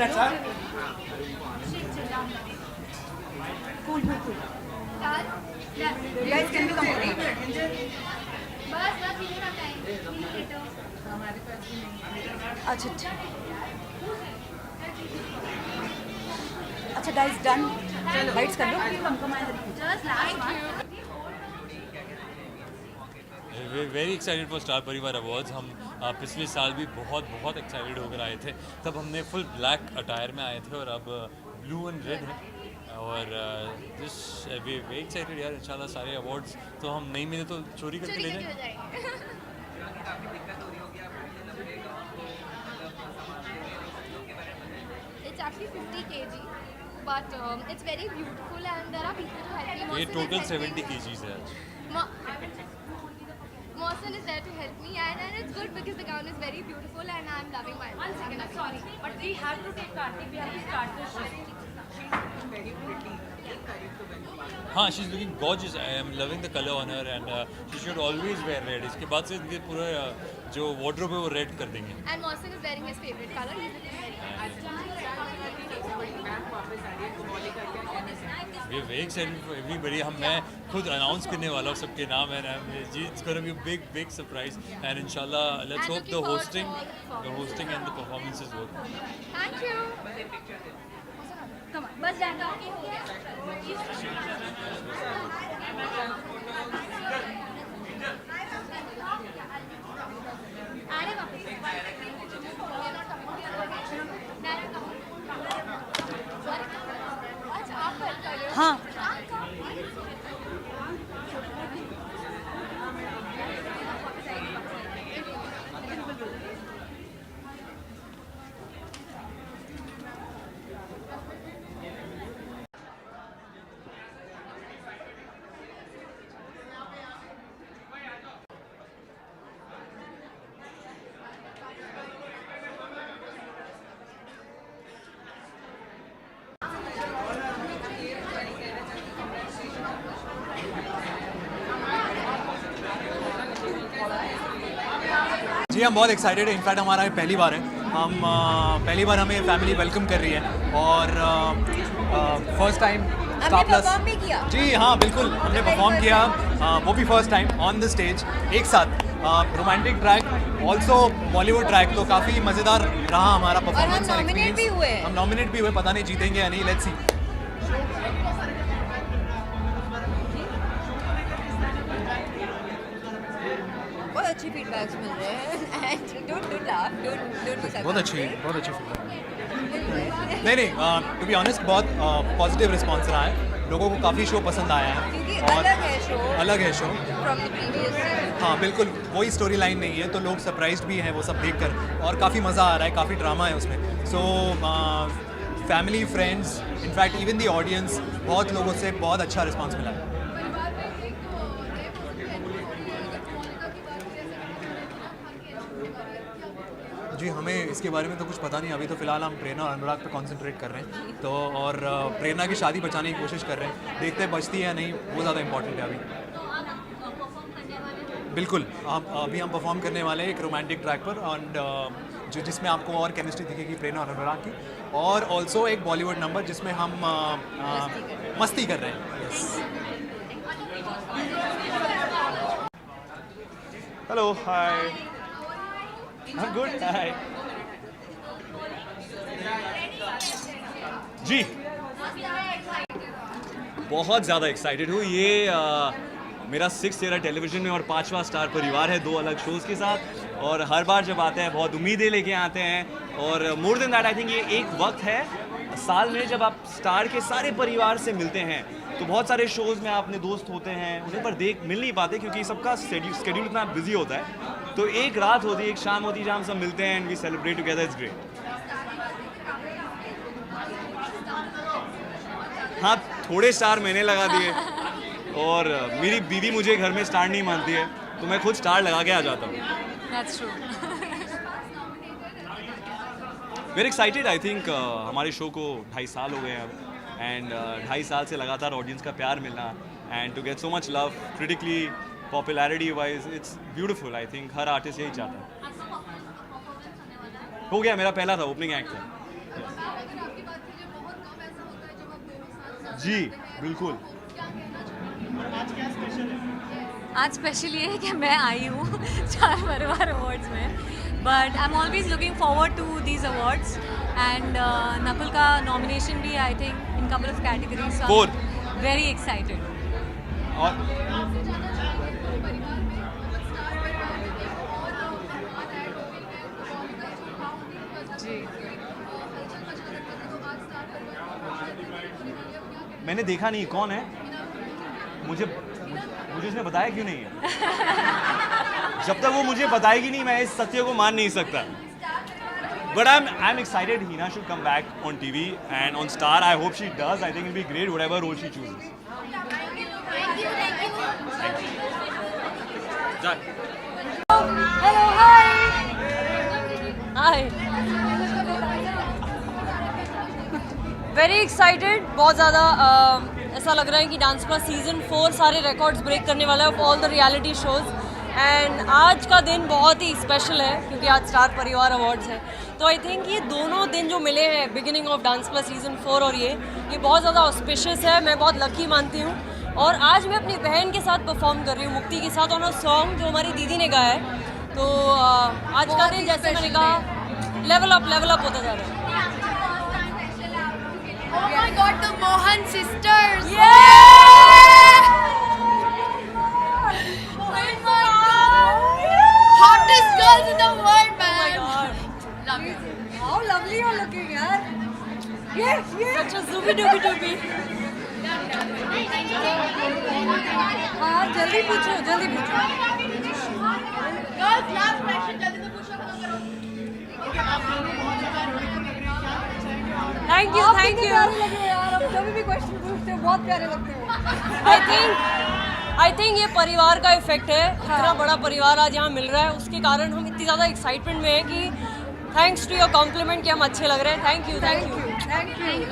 minutes, huh? Cool. You guys can become okay. अच्छा अच्छा guys done. Lights कर लो. Just last one. Very excited for Star Parivaar awards. हम पिछले साल भी बहुत एक्साइटेड होकर आए थे। तब हमने फुल ब्लैक अटायर में आए थे और अब ब्लू एंड रेड है। और दिस वेरी एक्साइटेड यार। इंशाल्लाह सारे अवार्ड्स तो हम नहीं मिले तो चोरी करके ले जाएंगे। It's actually 50 kg, but it's very beautiful and there are people to help me. ये टोटल 70 kgs है आज। Mohsen is there to help me and it's good because the gown is very beautiful and I'm loving my One second, sorry, but we have to take Karti. We have to start the show. She's very pretty. हाँ, she is looking gorgeous. I am loving the colour on her and she should always wear red. इसके बाद से इनके पूरा जो wardrobe है वो red कर देंगे। And Mohsen is wearing his favorite color. He's looking we very excited for everybody. मैं खुद अनाउंस करने वाला हूँ सबके नाम है। It's gonna be a big surprise and इंशाल्लाह let's hope the hosting and the performances work. Thank you. Come on. बस जाएगा कि हो गया। अरे वापस। अच्छा आप कर रहे हो? हाँ. जी हम बहुत एक्साइटेड है। इनफैक्ट हमारा ये पहली बार है। पहली बार हमें फैमिली वेलकम कर रही है और फर्स्ट टाइम स्टार प्लस भी किया। जी हाँ बिल्कुल, हमने परफॉर्म किया, वो भी first time on the stage एक साथ। Romantic track also Bollywood track, तो काफ़ी मज़ेदार रहा हमारा परफॉर्मेंस और एक्सपीरियंस। हम नॉमिनेट भी हुए, पता नहीं जीतेंगे या नहीं, लेट्स सी। बहुत अच्छी फीडबैक्स मिल रहे हैं एंड डोंट लाफ, डोंट बहुत अच्छी फीडबैक। नहीं टू बी ऑनेस्ट बहुत पॉजिटिव रिस्पॉन्स रहा है। लोगों को काफ़ी शो पसंद आया है क्योंकि और अलग है शो फ्रॉम द प्रीवियस। हाँ बिल्कुल, वही स्टोरी लाइन नहीं है तो लोग सरप्राइज्ड भी हैं वो सब देखकर और काफ़ी मज़ा आ रहा है, काफ़ी ड्रामा है उसमें। So family friends in fact even the audience, बहुत लोगों से बहुत अच्छा रिस्पॉन्स मिला है। जी हमें इसके बारे में तो कुछ पता नहीं, अभी तो फ़िलहाल हम प्रेरणा और अनुराग पे कंसंट्रेट कर रहे हैं तो, और प्रेरणा की शादी बचाने की कोशिश कर रहे हैं। देखते हैं बचती है या नहीं, वो ज़्यादा इम्पोर्टेंट है अभी। बिल्कुल, अभी हम परफॉर्म करने वाले हैं एक रोमांटिक ट्रैक पर एंड जिसमें आपको और केमिस्ट्री दिखेगी प्रेरणा और अनुराग की, और ऑल्सो एक बॉलीवुड नंबर जिसमें हम मस्ती कर रहे हैं। यस। हेलो, हाय, गुड, हाय जी। बहुत ज़्यादा एक्साइटेड हूँ। ये मेरा 6th ईयर है टेलीविज़न में और 5वां स्टार परिवार है, 2 अलग शोज़ के साथ। और हर बार जब आते हैं बहुत उम्मीदें लेके आते हैं और more than that I think ये एक वक्त है साल में जब आप स्टार के सारे परिवार से मिलते हैं। तो बहुत सारे शोज़ में अपने दोस्त होते हैं, उन्हें पर मिल नहीं पाते क्योंकि सबका शेड्यूल इतना बिजी होता है। तो एक रात होती है, एक शाम होती है जहाँ हम सब मिलते हैं and we celebrate together. It's great. हाँ, थोड़े स्टार मैंने लगा दिए और मेरी बीवी मुझे घर में स्टार नहीं मानती है तो मैं खुद स्टार लगा के आ जाता हूँ। That's true. Very excited. I think हमारे शो को 2.5 साल हो गए हैं अब एंड 2.5 साल से लगातार ऑडियंस का प्यार मिलना and to get so much love critically, popularity wise, it's beautiful. I think हर आर्टिस्ट यही चाहता है। हो गया, मेरा पहला था, ओपनिंग एक्ट था। जी बिल्कुल। आज स्पेशल ये है कि मैं आई हूँ स्टार परिवार अवार्ड्स में, but I am always looking forward to these awards and Nakul का नॉमिनेशन भी I think in couple of categories, Four. Very excited. और मैंने देखा नहीं कौन है, मुझे उसने बताया क्यों नहीं है? जब तक वो मुझे बताएगी नहीं मैं इस सत्य को मान नहीं सकता। But I'm excited Hina should come back on TV and on Star. I hope she does. I think it'll be great whatever role she chooses. Done. Hello, hi hi, very excited, बहुत ज़्यादा ऐसा लग रहा है कि dance plus season 4 सारे records break करने वाला है of all the reality shows. And आज का दिन बहुत ही स्पेशल है क्योंकि आज स्टार परिवार अवार्ड्स है, तो आई थिंक ये दोनों दिन जो मिले हैं, beginning of dance plus season 4 और ये बहुत ज़्यादा ऑस्पिशियस है। मैं बहुत लकी मानती हूँ और आज मैं अपनी बहन के साथ परफॉर्म कर रही हूँ, मुक्ति के साथ, ऑन अ सॉन्ग जो हमारी दीदी ने गाया है। तो आज का दिन जैसे मैंने कहा लेवल अप होता जा रहा है। Oh my God, the Mohan sisters! Oh my God! Hottest girls in the world, man! Love you. How lovely you're looking, yaar. Yes. Such a zooby dooby. हाँ, जल्दी पूछो। Girls, last question, जल्दी से पूछो, खत्म करो। Thank you. यार अब जब भी क्वेश्चन पूछते हो बहुत प्यारे लगते हो। आई थिंक ये परिवार का इफेक्ट है। इतना बड़ा परिवार आज यहाँ मिल रहा है, उसके कारण हम इतनी ज़्यादा एक्साइटमेंट में है कि थैंक्स टू योर कॉम्प्लीमेंट कि हम अच्छे लग रहे हैं। Thank you.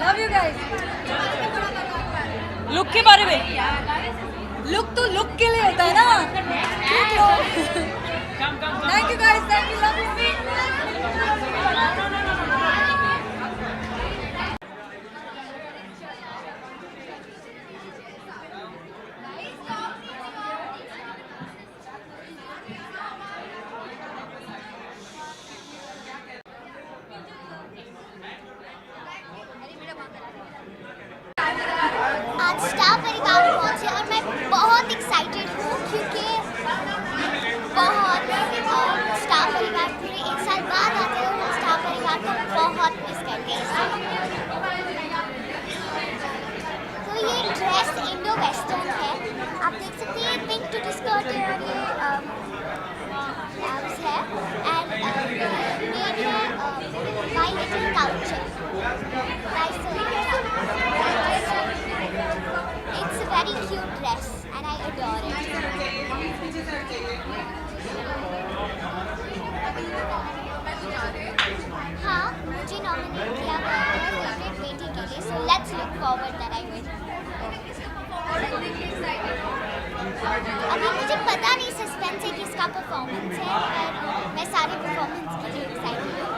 Love you guys. Look के बारे में, लुक तो लुक के लिए होता है ना। Thank you guys, thank you, love you. आज स्टार परिवार पहुंचे और मैं बहुत एक्साइटेड हूँ क्योंकि स्टार परिवार पूरे 1 साल बाद आते हैं और हम स्टार परिवार को बहुत मिस करते हैं। तो ये ड्रेस इंडो वेस्टर्न है, आप देख सकते हैं, पिंक टूटी स्कर्ट है और ये ब्लाउज है एंड मेड है my little culture. It's a very cute dress and I adore it. हाँ, मुझे नॉमिनेट किया गया है फेवरेट बेटी के लिए, so let's look forward that I will. अभी मुझे पता नहीं सस्पेंस है किसका परफॉर्मेंस है, पर मैं सारे परफॉर्मेंस के लिए एक्साइटेड हूँ।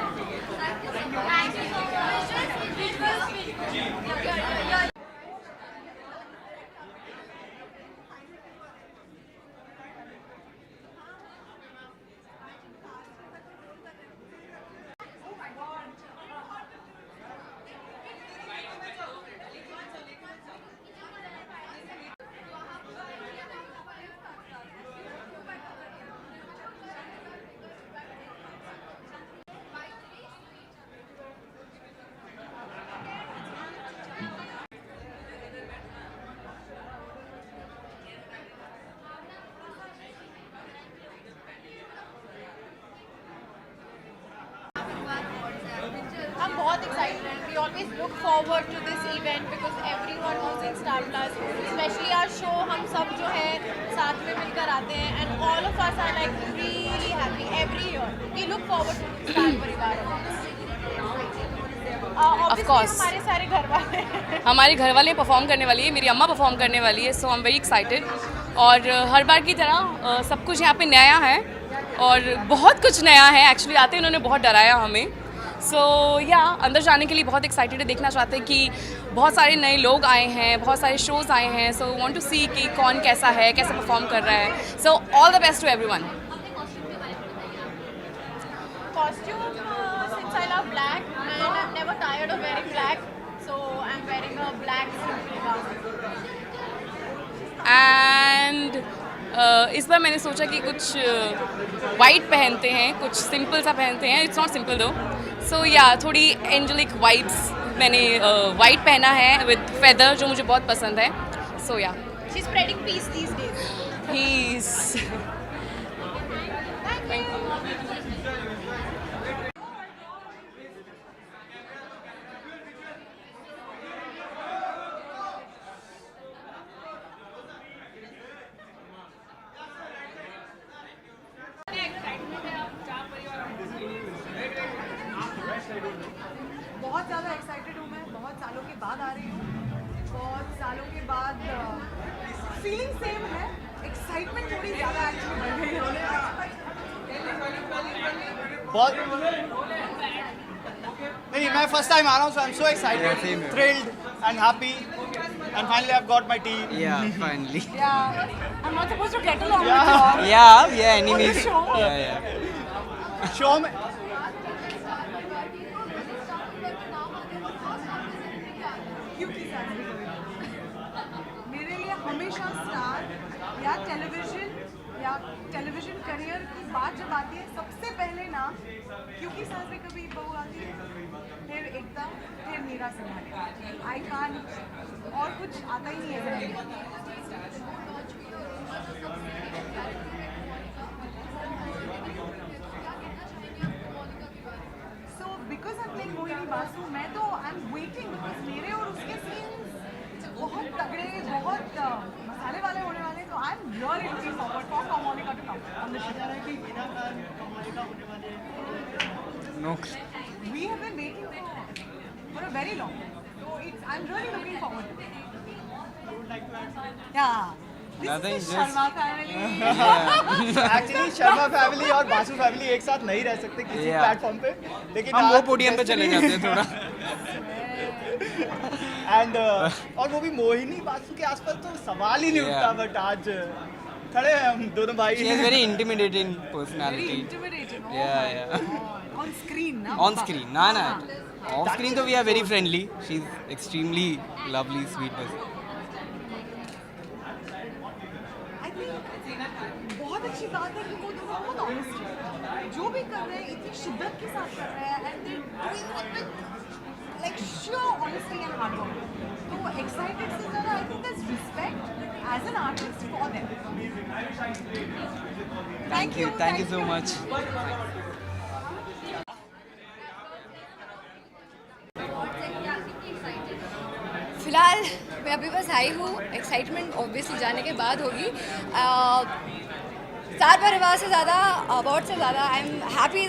I'm बहुत excited. We always look forward to this event because everyone who's in Star Plus, especially our show, हम सब जो है साथ में मिलकर आते हैं and all of us are like really happy every year. We look forward to Star परिवार awards. Of course. हमारे घर वाले परफॉर्म करने वाली है, मेरी अम्मा परफॉर्म करने वाली है, so I am very excited. और हर बार की तरह सब कुछ यहाँ पे नया है और बहुत कुछ नया है। एक्चुअली आते इन्होंने बहुत डराया हमें, सो या अंदर जाने के लिए बहुत एक्साइटेड है, देखना चाहते हैं कि बहुत सारे नए लोग आए हैं, बहुत सारे शोज़ आए हैं, सो वांट टू सी कि कौन कैसा है, कैसे परफॉर्म कर रहा है. So all the best to everyone. Costume, since I love black and I'm never tired of wearing black, so I'm wearing a black simple gown. And इस बार मैंने सोचा कि कुछ वाइट पहनते हैं, कुछ सिंपल सा पहनते हैं. इट्स नॉट सिंपल दो. सो या थोड़ी एंजेलिक वाइब्स मैंने वाइट पहना है विद फेदर, जो मुझे बहुत पसंद है. सो या She's spreading peace these days. Please. बहुत ज़्यादा एक्साइटेड हूँ मैं, बहुत सालों के बाद आ रही हूँ, बहुत सालों के बाद फीलिंग सेम है, एक्साइटमेंट थोड़ी ज़्यादा एक्चुअली बढ़ गई है. बहुत नहीं, मैं फर्स्ट टाइम आ रहा हूँ, so I'm so excited, thrilled and happy, and finally I've got my tea. Yeah, finally. Yeah, I'm not supposed to get along with Yeah. Yeah, yeah, anyways. show. Yeah. Show में क्योंकि मेरे लिए हमेशा star या television career की बात जब आती है, सबसे पहले ना क्योंकि सास में कभी बहू आती है, फिर एकता, फिर मीरा सिंह. आई कान और कुछ आता ही नहीं है. So because I'm playing Mohini Basu, मैं तो I'm waiting because मेरे और उसके सीन्स बहुत तगड़े, बहुत मसाले वाले होने वाले, तो I'm really looking forward for Komalika to come on the show. No. We have been waiting for a very long time, so I'm really looking forward to it. Yeah. This Nothing, is the just- Sharma family. Actually Sharma family और Basu family एक साथ नहीं रह सकते किसी Yeah. Platform पे, लेकिन हम वो आज पोडियम पे चले जाते हैं थोड़ा. एंड और वो भी मोहिनी बासु के आसपास तो सवाल ही नहीं Yeah. उठता, बट आज खड़े हैं हम दोनों भाई. She has very intimidating Very personality. intimidating. Oh Yeah, my yeah. God. On screen, na? On screen, nah. Off screen, though we are very friendly. She's extremely lovely, sweet person. I think बहुत अच्छी बात है कि वो दोनों बहुत honest है, जो भी कर रहे हैं इतनी शिद्दत के साथ कर रहे हैं, and they doing it with like sure honesty and hard work. तो एक्साइटेड से ज़्यादा I think there's respect as an artist for them. Thank you so much. फिलहाल मैं अभी बस आई हूँ. एक्साइटमेंट ऑब्वियसली जाने के बाद होगी. स्टार परिवार से ज़्यादा, अवार्ड से ज़्यादा I am happy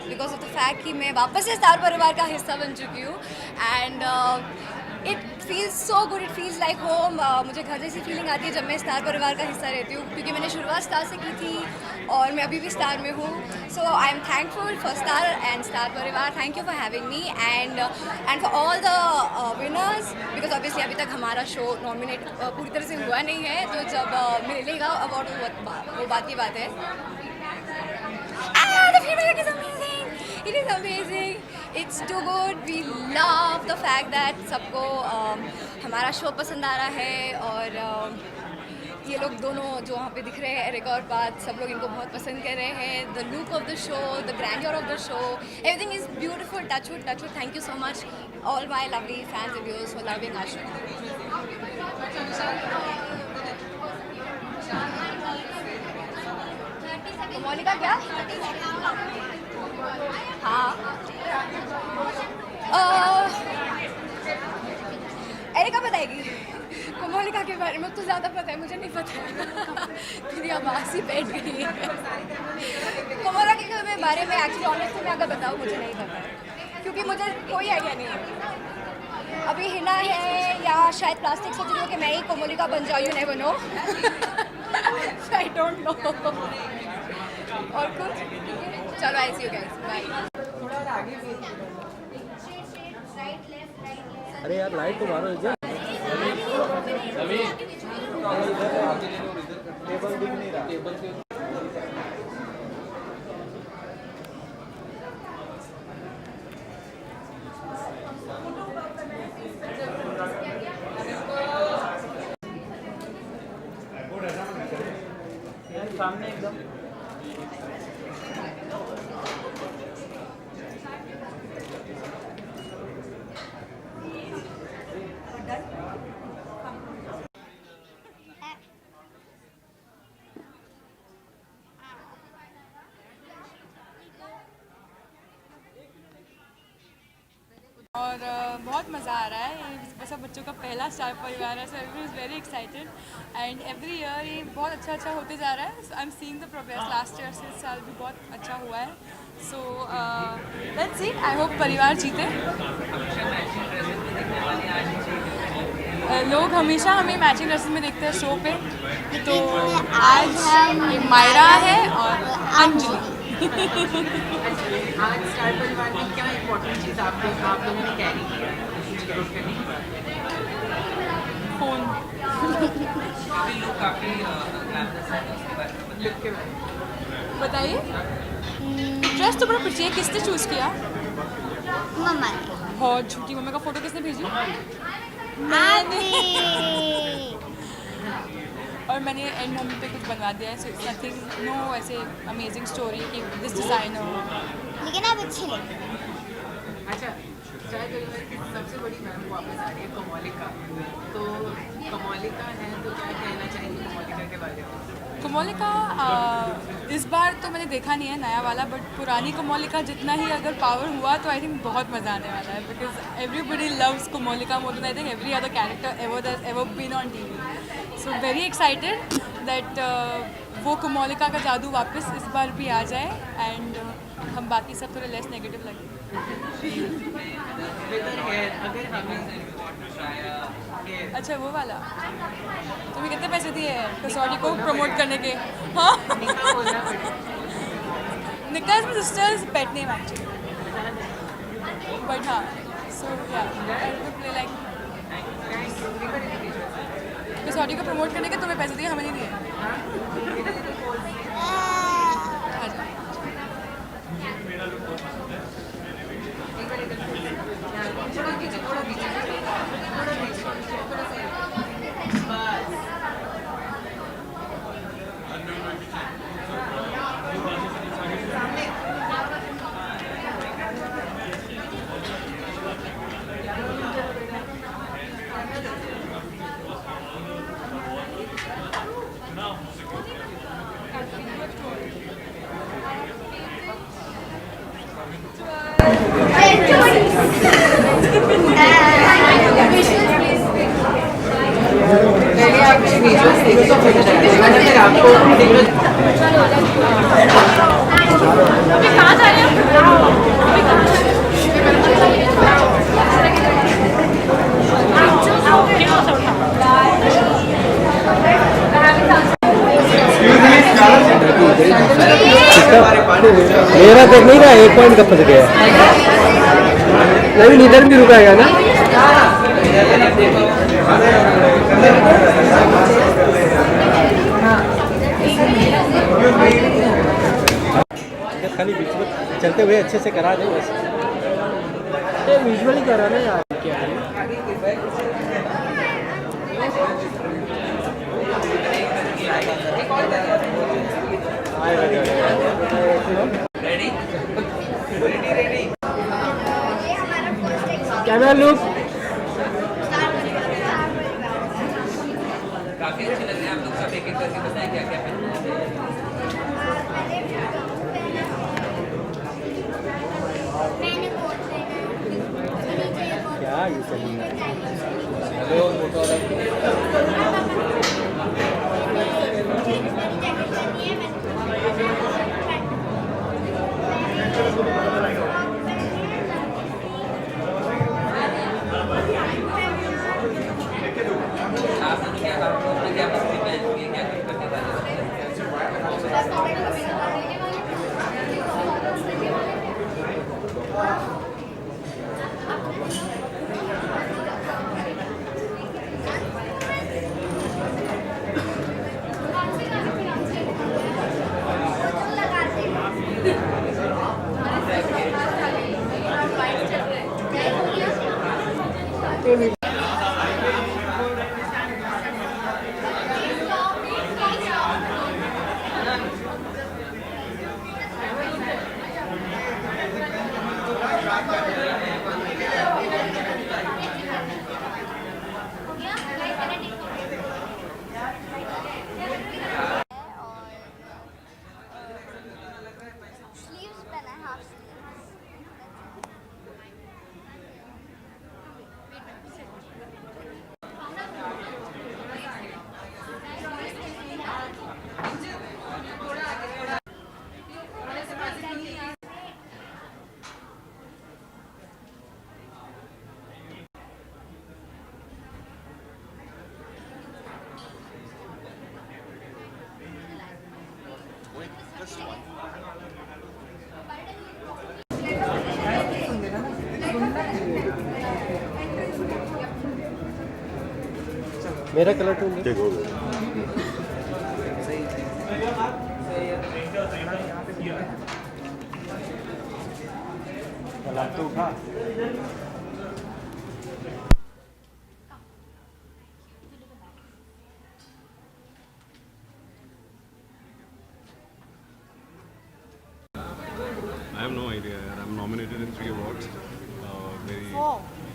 because of the fact कि मैं वापस से स्टार परिवार का हिस्सा बन चुकी हूँ. And it feels so good, it feels like home. मुझे घर जैसी फीलिंग आती है जब मैं स्टार परिवार का हिस्सा रहती हूँ, क्योंकि मैंने शुरुआत स्टार से की थी और मैं अभी भी स्टार में हूँ. So I am thankful for Star and star परिवार. Thank you for having me and for all the winners, because obviously अभी तक हमारा शो नॉमिनेट पूरी तरह से हुआ नहीं है, तो जब मिलेगा अवार्ड वो बात की बात है. The feedback is amazing. It is amazing. It's too good. We love the fact that सबको हमारा शो पसंद आ रहा है, और ये लोग दोनों जो वहाँ पे दिख रहे हैं, एरिका और पार्थ, सब लोग इनको बहुत पसंद कर रहे हैं. The look of the show, the grandeur of the show, everything is beautiful. Touch wood, touch wood. Thank you so much, all my lovely fans and viewers, for loving our show. Monika क्या? हाँ. Areca बताएगी. कोमोलिका के बारे में तो ज़्यादा पता है, मुझे नहीं पता. मेरी आवाज़ ही बैठ गई है. कोमोलिका के बारे में एक्चुअली ऑनेस्टली मैं अगर बताऊँ मुझे नहीं पता, क्योंकि मुझे कोई आइडिया नहीं है. अभी हिना है या शायद प्लास्टिक सोच रही हो कि मैं ही कोमोलिका बन जाऊँ. You never know. I don't no. और कुछ चलो, आई सी यू गाइस, बाय. अरे यार लाइट तो मारो इधर। टेबल दिख नहीं रहा। टेबल के सामने एकदम और बहुत मज़ा आ रहा है। ये सब बच्चों का पहला स्टार परिवार है, so every is very excited and every year ये बहुत अच्छा होते जा रहा है। I am seeing the progress. Last year से इस साल भी बहुत अच्छा हुआ है। So let's see, I hope परिवार जीते। लोग हमेशा हमें मैचिंग ड्रेसेस में देखते हैं शो पे, तो आज ये मायरा है और अंजलि। आज स्टार परिवार में क्या इम्पोर्टेंट चीज़ आप लोगों ने कैरी किया फोन। बताइए, ड्रेस तो बड़ा पिछले किसने चूज़ किया? मम्मा ने। बहुत झूठी। मम्मा का फोटो किसने भेजी? और मैंने एंड मोमेंट पे कुछ बनवा दिया है, सो इट्स नथिंग, नो ऐसे अमेजिंग स्टोरी कि दिस डिज़ाइनर। लेकिन आप अच्छे लगे। अच्छा, स्टार परिवार की सबसे बड़ी मैम वापस आ रही है कमोलिका। तो कमोलिका है तो क्या कहना चाहेंगे कमोलिका के बारे में? कमोलिका इस बार तो मैंने देखा नहीं है नया वाला, बट पुरानी कमोलिका जितना ही अगर पावर हुआ तो आई थिंक बहुत मज़ा आने वाला है, because everybody loves Komolika more than I think every other character ever been on TV. So very excited that वो कमोलिका का जादू वापस इस बार भी आ जाए एंड हम बाकी सब थोड़े लेस नेगेटिव लगे। अच्छा वो वाला, तुम्हें कितने पैसे दिए हैं कसौटी को प्रमोट करने के? हाँ, निका is my sister's pet name actually, but हाँ, सो या आई विल प्ले लाइक कसौटी को प्रमोट करने के तुम्हें पैसे दिए, हमें नहीं दिए। मेरा देख नहीं रहा, 1 पॉइंट का फंस गया। नहीं इधर भी रुकाएगा ना। खाली बीच में चलते हुए अच्छे से करा दे बस। ये विजुअली करा ना यार, क्या है? कैमरा लुक काफी अच्छे लग रहे हैं आप लोग सब, एक-एक करके बताएं क्या क्या पहनना है। क्या ये सही हेलो क्या मस्ती पहन के क्या कुछ करने वाले हैं? स्लीव्स पहना है, हाफ स्लीव्स। मेरा कलर टून तो उठा। I have no idea. I'm nominated in 3 awards. Very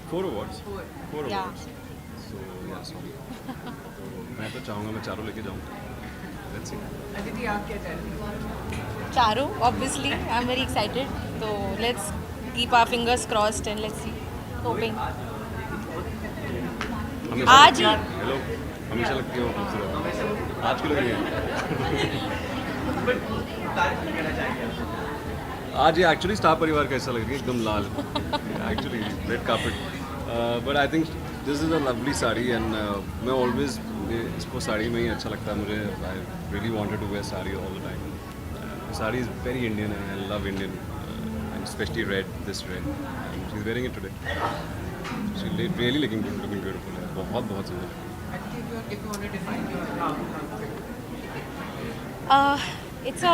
4 awards. 4 awards. So yeah, sorry. तो मैं तो चाहूँगा मैं चारों लेके जाऊँ. Let's see. अदिति आप क्या चाहती हैं? चारों, obviously, I'm very excited. So let's keep our fingers crossed and let's see. Hoping. आज ही. Hello. हमेशा लगती हो खूबसूरत. आज क्यों लग रही है? आज ये एक्चुअली स्टार परिवार का ऐसा लग रही है एकदम लाल. Actually red carpet. But I think this is a lovely sari and मैं ऑलवेज इसको साड़ी में ही अच्छा लगता है मुझे. I really wanted to wear sari all the time. Sari is very Indian and I love Indian and specially red, this red. She is wearing it today. She really looking beautiful है. बहुत बहुत सुंदर. It's a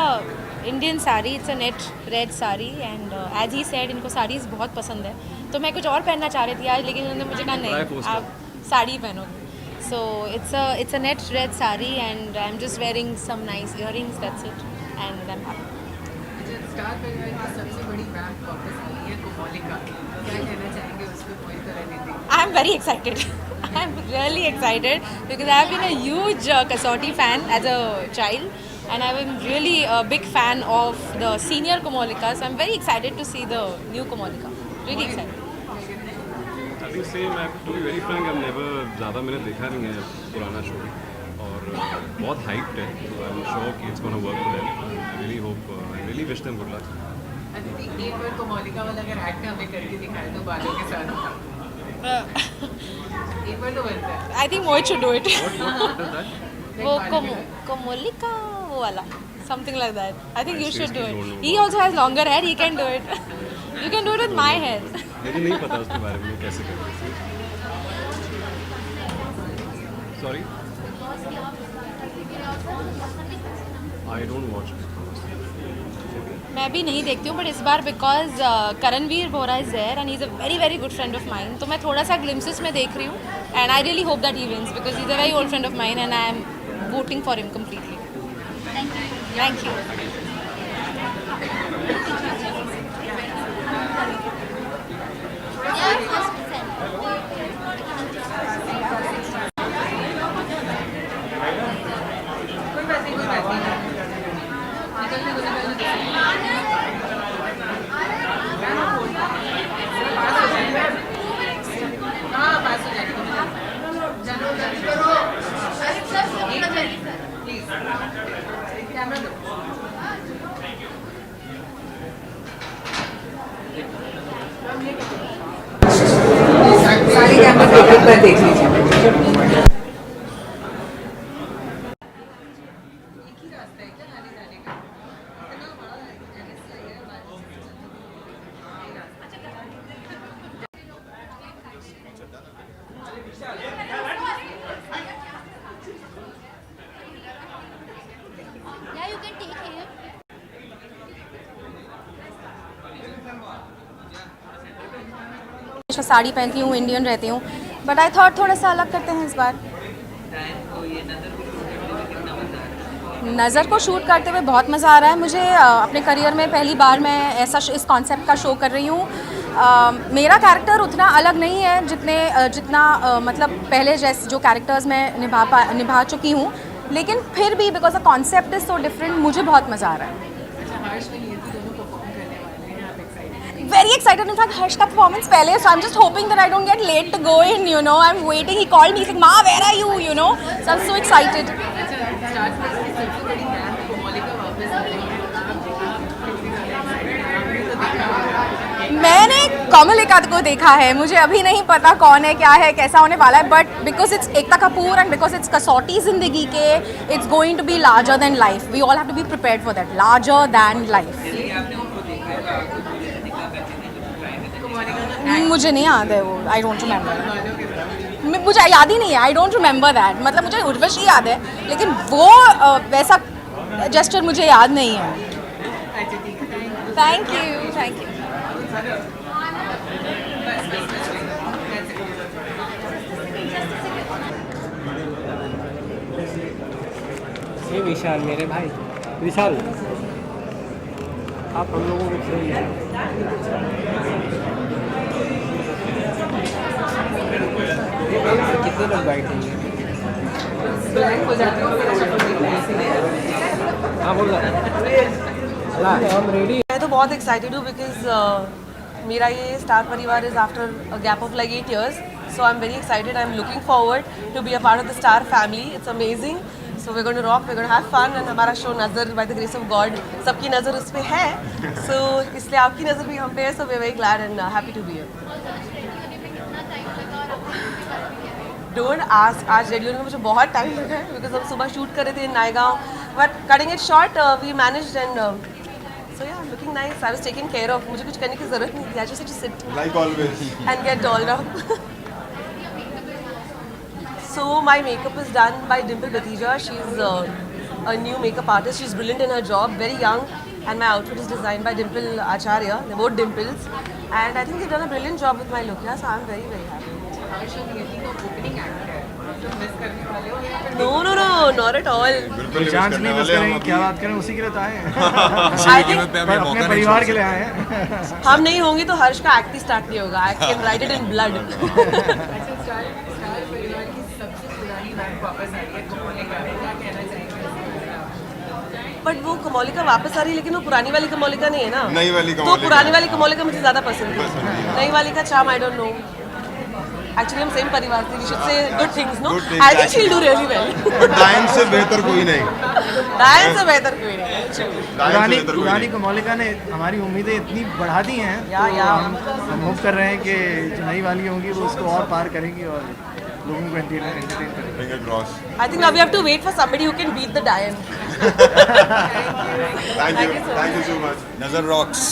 Indian sari, it's a net red sari and as he said इनको साड़ीज़ बहुत पसंद है. तो मैं कुछ और पहनना चाह रही थी आज, लेकिन उन्होंने मुझे कहा नहीं आप साड़ी पहनोगे. So it's a net red sari and I'm just wearing some nice earrings, that's it, and I'm happy. Star परिवार की सबसे बड़ी रैंप वापस आई है कोमोलिका. क्या कहना चाहेंगे उस पे कोई तरह नहीं? I'm very excited. I'm really excited because I've been a huge Kasauti fan as a child. And I'm really a big fan of the senior Komolika, so I'm very excited to see the new Komolika. Really excited. I think same. To be very frank, I've never ज़्यादा मैंने देखा नहीं है पुराना show और बहुत hyped है. So I'm sure कि it's gonna work for them. I really hope. I really wish them good luck. Aditi एक बार कोमोलिका वाला अगर एक्ट हमें करके दिखाए तो बालों के साथ. एक बार तो बनता है. I think Mohit should do it. What does that? वो Komolika वो वाला, something like that. I think you should do it. He also has longer hair. He can do it. You can do it with my hair. मुझे नहीं पता उसके बारे में कैसे करते हैं. Sorry. I don't watch it. मैं भी नहीं देखती हूँ, बट इस बार because Karanveer Bohra is there and he is a very very good friend of mine, तो मैं थोड़ा सा ग्लिम्सेस में देख रही हूँ and I really hope that he wins because he is a very old friend of mine and I am voting for him completely. Thank you. Sorry camera एक बार देख लीजिए. Yeah, you can take him. Sari पहनती हूँ, Indian रहती हूँ, but I thought थोड़ा सा अलग करते हैं इस बार। नज़र को शूट करते हुए बहुत मज़ा आ रहा है मुझे। अपने करियर में पहली बार मैं ऐसा इस कॉन्सेप्ट का शो कर रही हूँ। मेरा कैरेक्टर उतना अलग नहीं है जितना मतलब पहले जैसे जो कैरेक्टर्स मैं निभा चुकी हूँ, लेकिन फिर भी because the concept is so different, मुझे बहुत मज़ा आ रहा है। Very excited. In fact, Harsh का performance पहले, so I'm just hoping that I don't get late to go in. You know, I'm waiting. He called me. He's like, "Ma, where are you?" You know, so I'm so excited. मैंने कोमलिका को देखा है, मुझे अभी नहीं पता कौन है, क्या है, कैसा होने वाला है, but because it's Ekta Kapoor and because it's Kasautii Zindagii Kay, it's going to be larger than life. We all have to be prepared for that, larger than life. मुझे नहीं याद है वो, आई डोंट रिमेंबर, मुझे याद ही नहीं है, आई डोंट रिमेंबर दैट. मतलब मुझे उर्वशी याद है, लेकिन वो वैसा जेस्चर मुझे याद नहीं है. Thank you, thank you. Vishal मेरे भाई, विशाल आप हम लोगों को चाहिए. कितने लोग बैठेंगे? हाँ बोल रहा हम रेडी. मैं तो बहुत एक्साइटेड हूँ बिकॉज मेरा ये स्टार परिवार is after a gap of like 8 years. So I'm very excited. I'm looking forward to be a part of the Star family. It's amazing. So we're going to rock. We're going to have fun. And हमारा show नज़र by the grace of God सबकी नज़र उस पे है. So इसलिए आपकी नज़र भी हम पे है. So we're very glad and happy to be here. Don't ask. आज रेडियो में मुझे बहुत टाइम लगा है because हम सुबह शूट कर रहे थे in Naigaon. But cutting it short, we managed and so yeah, looking nice. I was taken care of. मुझे कुछ करने की ज़रूरत नहीं थी. I just had to sit. Like always. And get dolled up. So my makeup is done by Dimple Batija. She's a new makeup artist. She's brilliant in her job, very young. And my outfit is designed by Dimple Acharya. They're both Dimples. And I think they've done a brilliant job with my look. Yeah, so I'm very, very happy. No, not at all. Chance नहीं miss करेंगे, क्या बात करें, उसी के लिए तो आए हैं. I think अपने परिवार के लिए आए हैं. हम नहीं होंगे तो हर्ष का एक्ट ही स्टार्ट नहीं होगा. I can write it in blood. But वो कमोलिका वापस आ रही है, लेकिन वो पुरानी वाली कमोलिका नहीं है ना. नई वाली तो पुरानी वाली कमोलिका मुझे ज़्यादा पसंद है. नई वाली का charm I don't know. Actually हम सेम परिवार थे. We should say good things, no. I think she will do really well. डायन से बेहतर कोई नहीं. डायन से बेहतर कोई नहीं. पुरानी कमोलिका ने हमारी उम्मीदें इतनी बढ़ा दी हैं. हम होप कर रहे हैं कि जो नई वाली होंगी वो उसको और पार करेंगी और लोगों को एंटरटेन करेंगे. Finger crossed. I think now we have to wait for somebody who can beat the Diane. Thank you so much. Nazar rocks.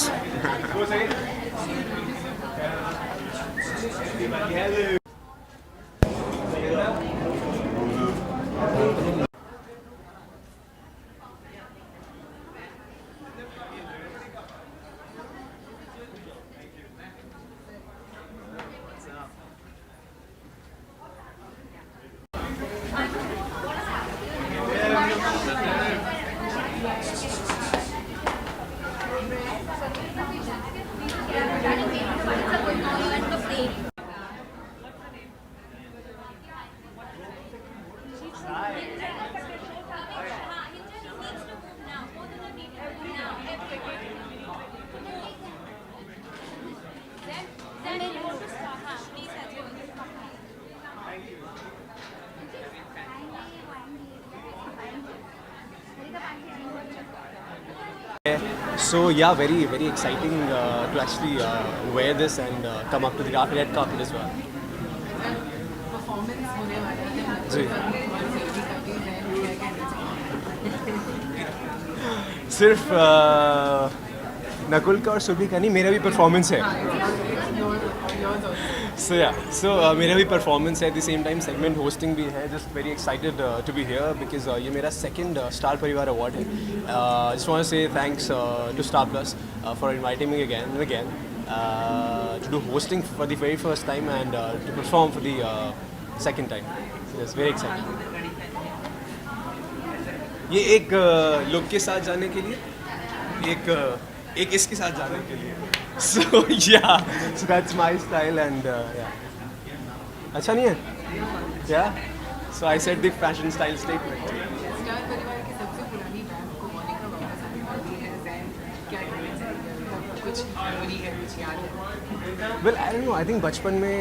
So yeah, very exciting to actually wear this and come up to the red carpet as well. जी. सिर्फ नकुल का और सुरभि का नहीं, मेरा भी performance है. So मेरा भी परफॉर्मेंस है. At the same time segment hosting भी है. Just very excited to be here because ये मेरा सेकंड स्टार परिवार अवार्ड है. Just want to say thanks to star Plus for inviting me again and again. to do hosting for the very first time and to perform for the second time. So it's very exciting. ये एक लोग के साथ जाने के लिए, एक इसके साथ जाने के लिए. So yeah, so that's my style and yeah. अच्छा नहीं है? Yeah. So I said the fashion style statement. Star परिवार की सबसे पुरानी मैम को मोनिका वापस आने वाली है, ज़ैन क्या कहना कुछ मेमोरी है, कुछ याद है? Well, I don't know. I think बचपन में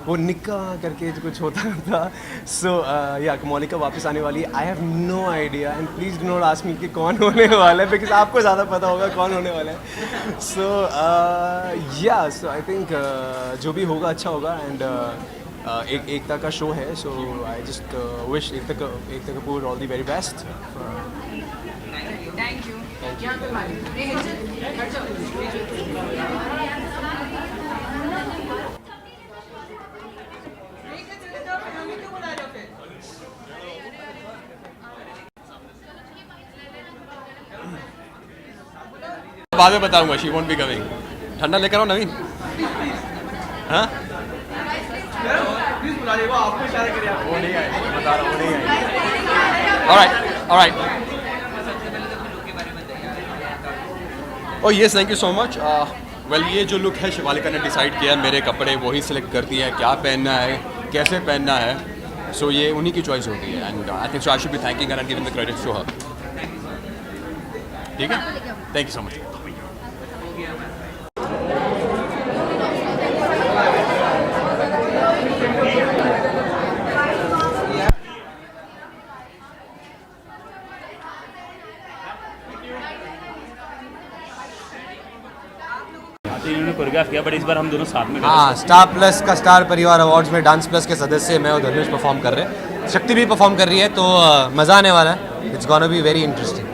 वो निक्का करके कुछ होता था. So yeah, मोनिका वापस आने वाली है. I have no idea and please do not ask me कि कौन होने वाला है because आपको ज़्यादा पता होगा कौन होने वाला है. So yeah, so I think जो भी होगा अच्छा होगा and एकता का शो है. So I just wish Ekta Kapoor all the very best. Thank you. यहाँ पे बाद में बताऊंगा. She won't be coming. ठंडा लेकर आओ नवीन. हाँ प्लीज बुला लीजिए. वो आपको इशारा कर रहा है. वो नहीं आए. बता रहा हूँ वो नहीं आए. Alright. Oh yes, thank you so much. Well ये जो लुक है शिवालिका ने डिसाइड किया. मेरे कपड़े वही सिलेक्ट करती है, क्या पहनना है, कैसे पहनना है. सो ये उन्हीं की चॉइस होती है and I think so I should be thanking her and giving the credit to her. ठीक है, थैंक यू सो मच. इन्होंने कोरियोग्राफ किया बट इस बार हम दोनों साथ में. हाँ, स्टार प्लस का स्टार परिवार अवार्ड्स में डांस प्लस के सदस्य मैं और धर्मेश परफॉर्म कर रहे हैं. शक्ति भी परफॉर्म कर रही है तो मज़ा आने वाला है. It's gonna be very interesting.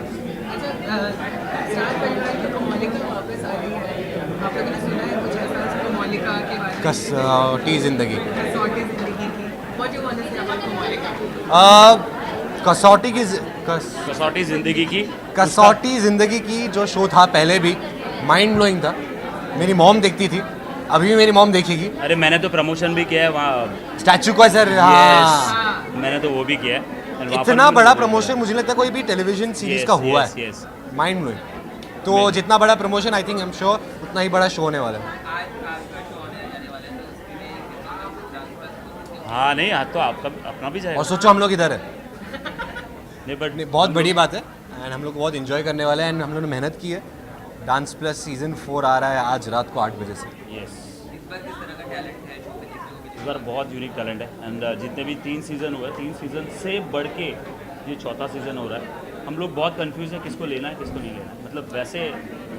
कसौटी जिंदगी. कसौटी जिंदगी की जो शो था पहले भी माइंड ब्लोइंग था. मेरी मॉम देखती थी, अभी भी मेरी मॉम देखेगी. अरे मैंने तो प्रमोशन भी किया है वहाँ स्टैचू का सर. हाँ, मैंने तो वो भी किया है. इतना बड़ा प्रमोशन मुझे लगता है कोई भी टेलीविजन सीरीज का हुआ है. Mind blowing. तो जितना बड़ा promotion I think I am sure उतना ही बड़ा शो होने वाला है. हाँ नहीं, आज तो आपका अपना भी जाएगा. और सोचो हम लोग इधर है. नहीं बट बहुत बड़ी बात है एंड हम लोग बहुत इन्जॉय करने वाले हैं. एंड हम लोगों ने मेहनत की है. डांस प्लस सीजन 4 आ रहा है आज रात को 8 बजे से. यस, इस बार बहुत यूनिक टैलेंट है एंड जितने भी 3 सीज़न हुए 3 सीज़न से बढ़ के ये 4था सीज़न हो रहा है. हम लोग बहुत कंफ्यूज है किसको लेना है किसको नहीं लेना है. मतलब वैसे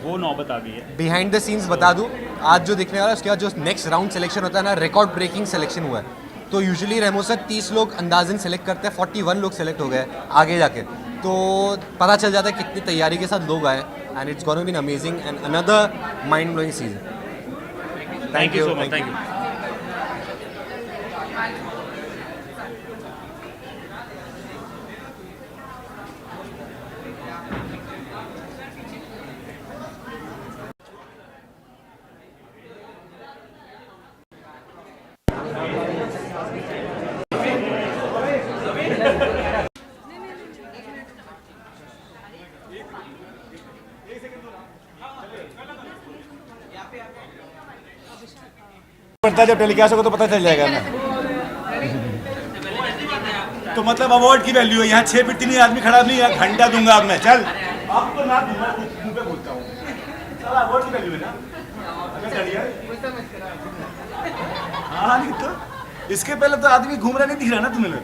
वो नौबत आ गई है. बिहाइंड द सीन्स बता दूं, आज जो दिखने वाला है उसके बाद जो नेक्स्ट राउंड सिलेक्शन होता है ना, रिकॉर्ड ब्रेकिंग सिलेक्शन हुआ है. तो यूजुअली रेमो सर 30 लोग अंदाजन सेलेक्ट करते हैं. 41 लोग सेलेक्ट हो गए आगे जाके. तो पता चल जाता है कितनी तैयारी के साथ लोग आए. And it's gonna be amazing and another mind blowing season. Thank you so much. Thank you. पड़ता है जब टेलीकास्ट होगा तो पता चल जाएगा ना. तो मतलब अवार्ड की वैल्यू है. यहाँ 6 फीट 3 आदमी खड़ा नहीं है. घंटा दूंगा अब मैं. चल अब तो ना दूंगा, मुंह पे बोलता हूँ. चल अवार्ड की वैल्यू है ना. हाँ नहीं तो इसके पहले तो आदमी घूम रहा नहीं दिख रहा ना तुम्हें लोग.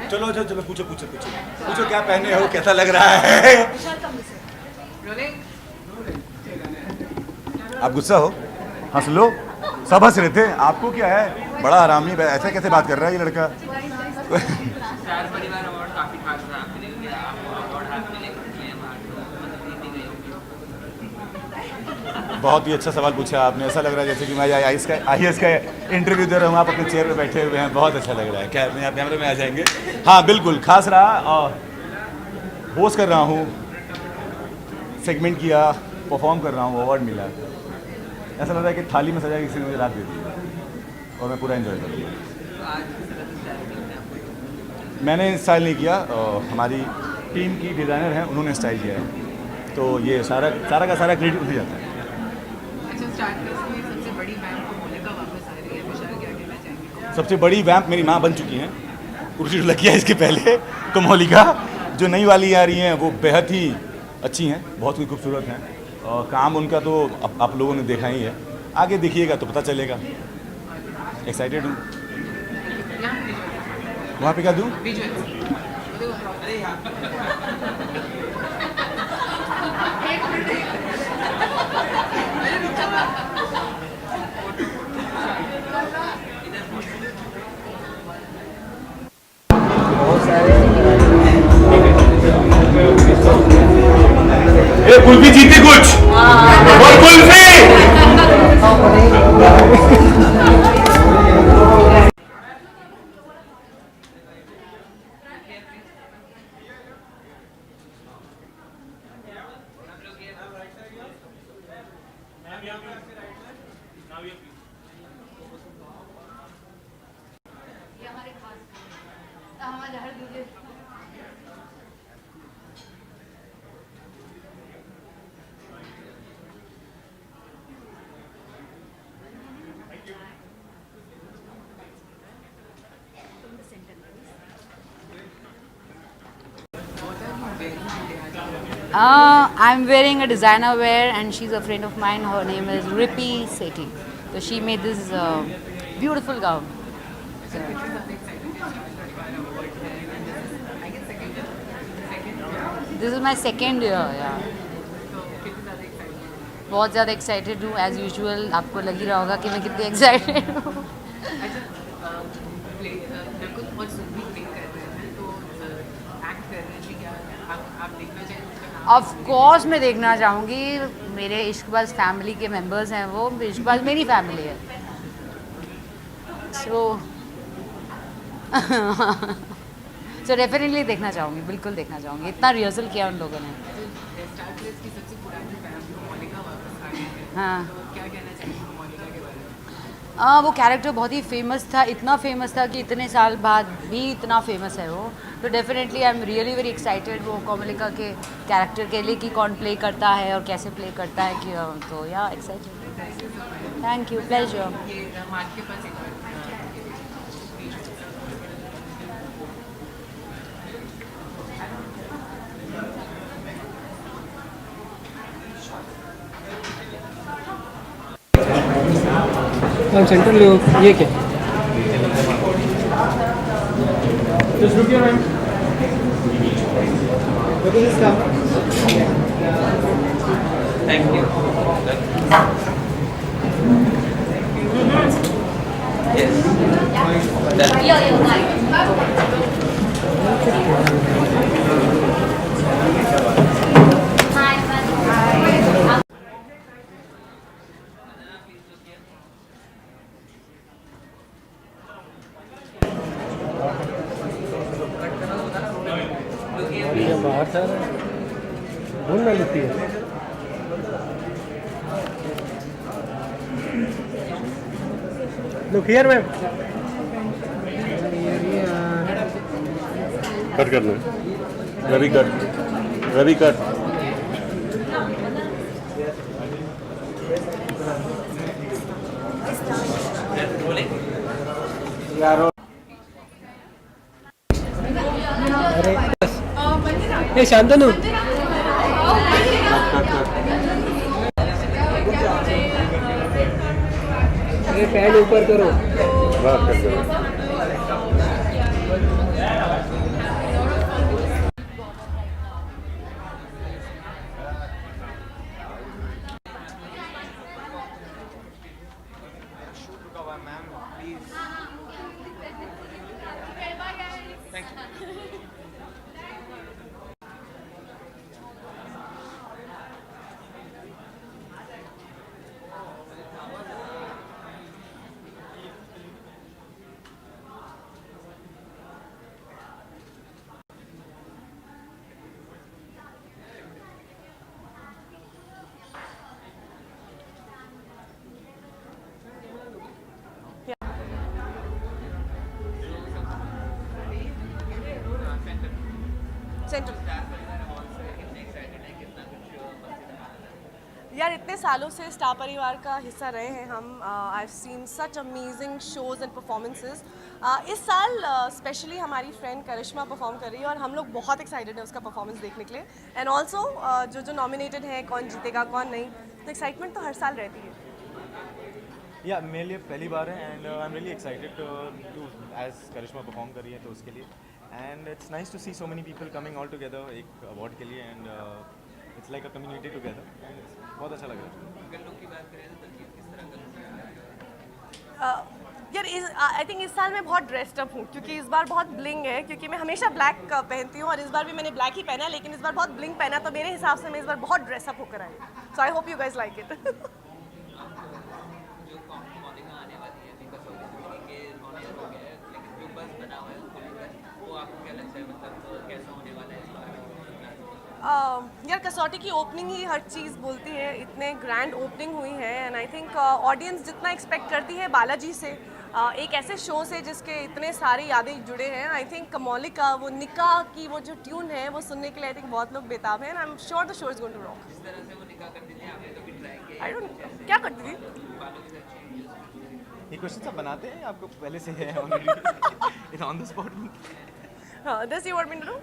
चलो चलो चलो पूछो पूछो पूछो पूछो क्या पहने हो, कैसा लग रहा है. आप गुस्सा हो? हंस लो. सब हंस रहे थे. आपको क्या है, बड़ा आरामी ऐसा कैसे बात कर रहा है ये लड़का. स्टार परिवार अवार्ड काफी खास था आपके लिए. आपको अवार्ड हाथ में लेकर के बहुत ही अच्छा सवाल पूछा आपने. ऐसा लग रहा है जैसे कि मैं IAS का इंटरव्यू दे रहा हूँ. आप अपने चेयर पे बैठे हुए हैं. बहुत अच्छा लग रहा है. क्या आप कैमरे में आ जाएंगे? हाँ बिल्कुल खास रहा. होस्ट कर रहा हूँ, सेगमेंट किया, परफॉर्म कर रहा हूँ, अवार्ड मिला। ऐसा लग रहा है कि थाली में सजा किसी ने मुझे रात दे दी है और मैं पूरा एंजॉय कर रहा हूँ। मैंने स्टाइल नहीं किया, हमारी टीम की डिज़ाइनर हैं, उन्होंने स्टाइल किया है, तो ये सारा का सारा क्रेडिट उन्हें जाता है। सबसे बड़ी वैम्प मेरी माँ बन चुकी हैं, कुर्सी लगी है इसके पहले कमोलिका। जो नई वाली आ रही हैं वो बेहद ही अच्छी हैं, बहुत ही खूबसूरत हैं, और काम उनका तो आप लोगों ने देखा ही है, आगे देखिएगा तो पता चलेगा। एक्साइटेड हूँ। वहाँ पे क्या दूँ? कुल्फी जीती कुछ और kulfi. I'm wearing a designer wear and she's a friend of mine. Her name is Rippy Sethi. So she made this beautiful gown. So, this is my second year, yeah. बहुत ज़्यादा एक्साइटेड हूँ एज यूजुअल। आपको लग ही रहा होगा कि मैं कितनी एक्साइटेड हूँ। ऑफ कोर्स मैं देखना चाहूँगी। मेरे इश्कबाज फैमिली के मेंबर्स हैं वो, इश्कबाज मेरी फैमिली है। सो डेफिनेटली देखना चाहूँगी, बिल्कुल देखना चाहूँगी। इतना रिहर्सल किया उन लोगों ने। हाँ, वो कैरेक्टर बहुत ही फेमस था, इतना फेमस था कि इतने साल बाद भी इतना फेमस है वो। तो definitely I am really very excited वो कोमलिका के कैरेक्टर के लिए कि कौन प्ले करता है और कैसे प्ले करता है कि तो या excited. Thank you, pleasure. Center लो, ये क्या? Just look here, ma'am. What is this now? Thank you. बाहर था बोल ना लेती है। Look here, ma'am. कट करना है। Ravi cut, Ravi cut. ए शांतनु, अरे पैड ऊपर करो। बात कट करो। सेंटर। यार इतने सालों से स्टार परिवार का हिस्सा रहे हैं हम। I have seen such amazing shows and performances. इस साल स्पेशली हमारी फ्रेंड करिश्मा परफॉर्म कर रही है और हम लोग बहुत एक्साइटेड है उसका परफॉर्मेंस देखने के लिए। एंड ऑल्सो जो नॉमिनेटेड हैं, कौन जीतेगा कौन नहीं, तो एक्साइटमेंट तो हर साल रहती है। या मेरे लिए पहली बार है and I am really excited to as Karishma perform कर रही है तो उसके लिए। And it's nice to see so many people coming all together एक अवार्ड के लिए and it's like a community together. बहुत अच्छा लग रहा है। यार आई थिंक इस साल मैं बहुत ड्रेस्ड अप हूँ क्योंकि इस बार बहुत ब्लिंग है, क्योंकि मैं हमेशा ब्लैक पहनती हूँ और इस बार भी मैंने ब्लैक ही पहना, लेकिन इस बार बहुत ब्लिंग पहना, तो मेरे हिसाब से मैं इस बार बहुत ड्रेसअप होकर आई। So I hope you guys like it. यार कसौटी की ओपनिंग ही हर चीज़ बोलती है, इतने ग्रैंड ओपनिंग हुई है एंड आई थिंक ऑडियंस जितना एक्सपेक्ट करती है बालाजी से, एक ऐसे शो से जिसके इतने सारे यादें जुड़े हैं, आई थिंक कमौलिका वो निका की वो जो ट्यून है वो सुनने के लिए आई थिंक बहुत लोग बेताब हैं। I am sure the show is going to rock. I don't क्या करती थी ये क्वेश्चन सब बनाते हैं आपको पहले से है ऑलरेडी ऑन द स्पॉट। हाँ, this you want me to do?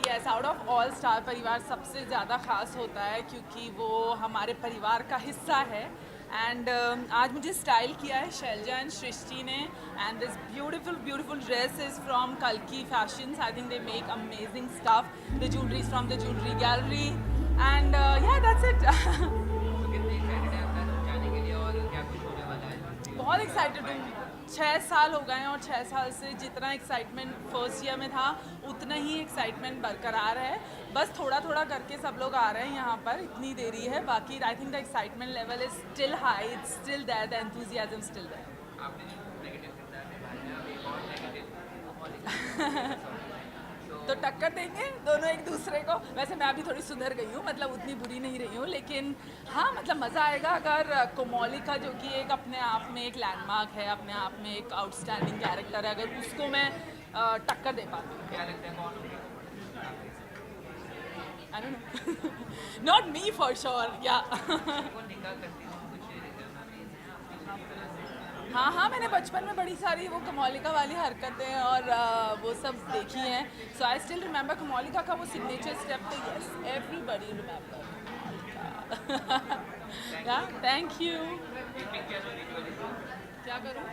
Yes, out of all Star Parivaar सबसे ज़्यादा ख़ास होता है क्योंकि वो हमारे परिवार का हिस्सा है। एंड आज मुझे स्टाइल किया है शैलजा एंड सृष्टि ने, and this beautiful dress is from कल्की fashions. I think they make amazing stuff. The jewellery is from the jewellery gallery and yeah that's it. बहुत एक्साइटेड हूँ। 6 साल हो गए हैं और 6 साल से जितना एक्साइटमेंट फर्स्ट ईयर में था उतना ही एक्साइटमेंट बरकरार है। बस थोड़ा थोड़ा करके सब लोग आ रहे हैं यहाँ पर, इतनी देरी है। बाकी I think the excitement level is still high, it's still there, the enthusiasm still there. तो टक्कर देंगे दोनों एक दूसरे को। वैसे मैं अभी थोड़ी सुधर गई हूँ, मतलब उतनी बुरी नहीं रही हूँ, लेकिन हाँ मतलब मज़ा आएगा अगर कोमोलिका जो कि एक अपने आप में एक लैंडमार्क है, अपने आप में एक आउटस्टैंडिंग कैरेक्टर है, अगर उसको मैं टक्कर दे पाती हूँ। क्या लगता है कौन? आई don't no, not me for sure. या हाँ, मैंने बचपन में बड़ी सारी वो कमौलिका वाली हरकतें और वो सब देखी हैं। सो आई स्टिल रिमेंबर कमौलिका का वो सिग्नेचर स्टेप। तो यस, एवरीबडी रिमेंबर। या थैंक यू। क्या करूँ?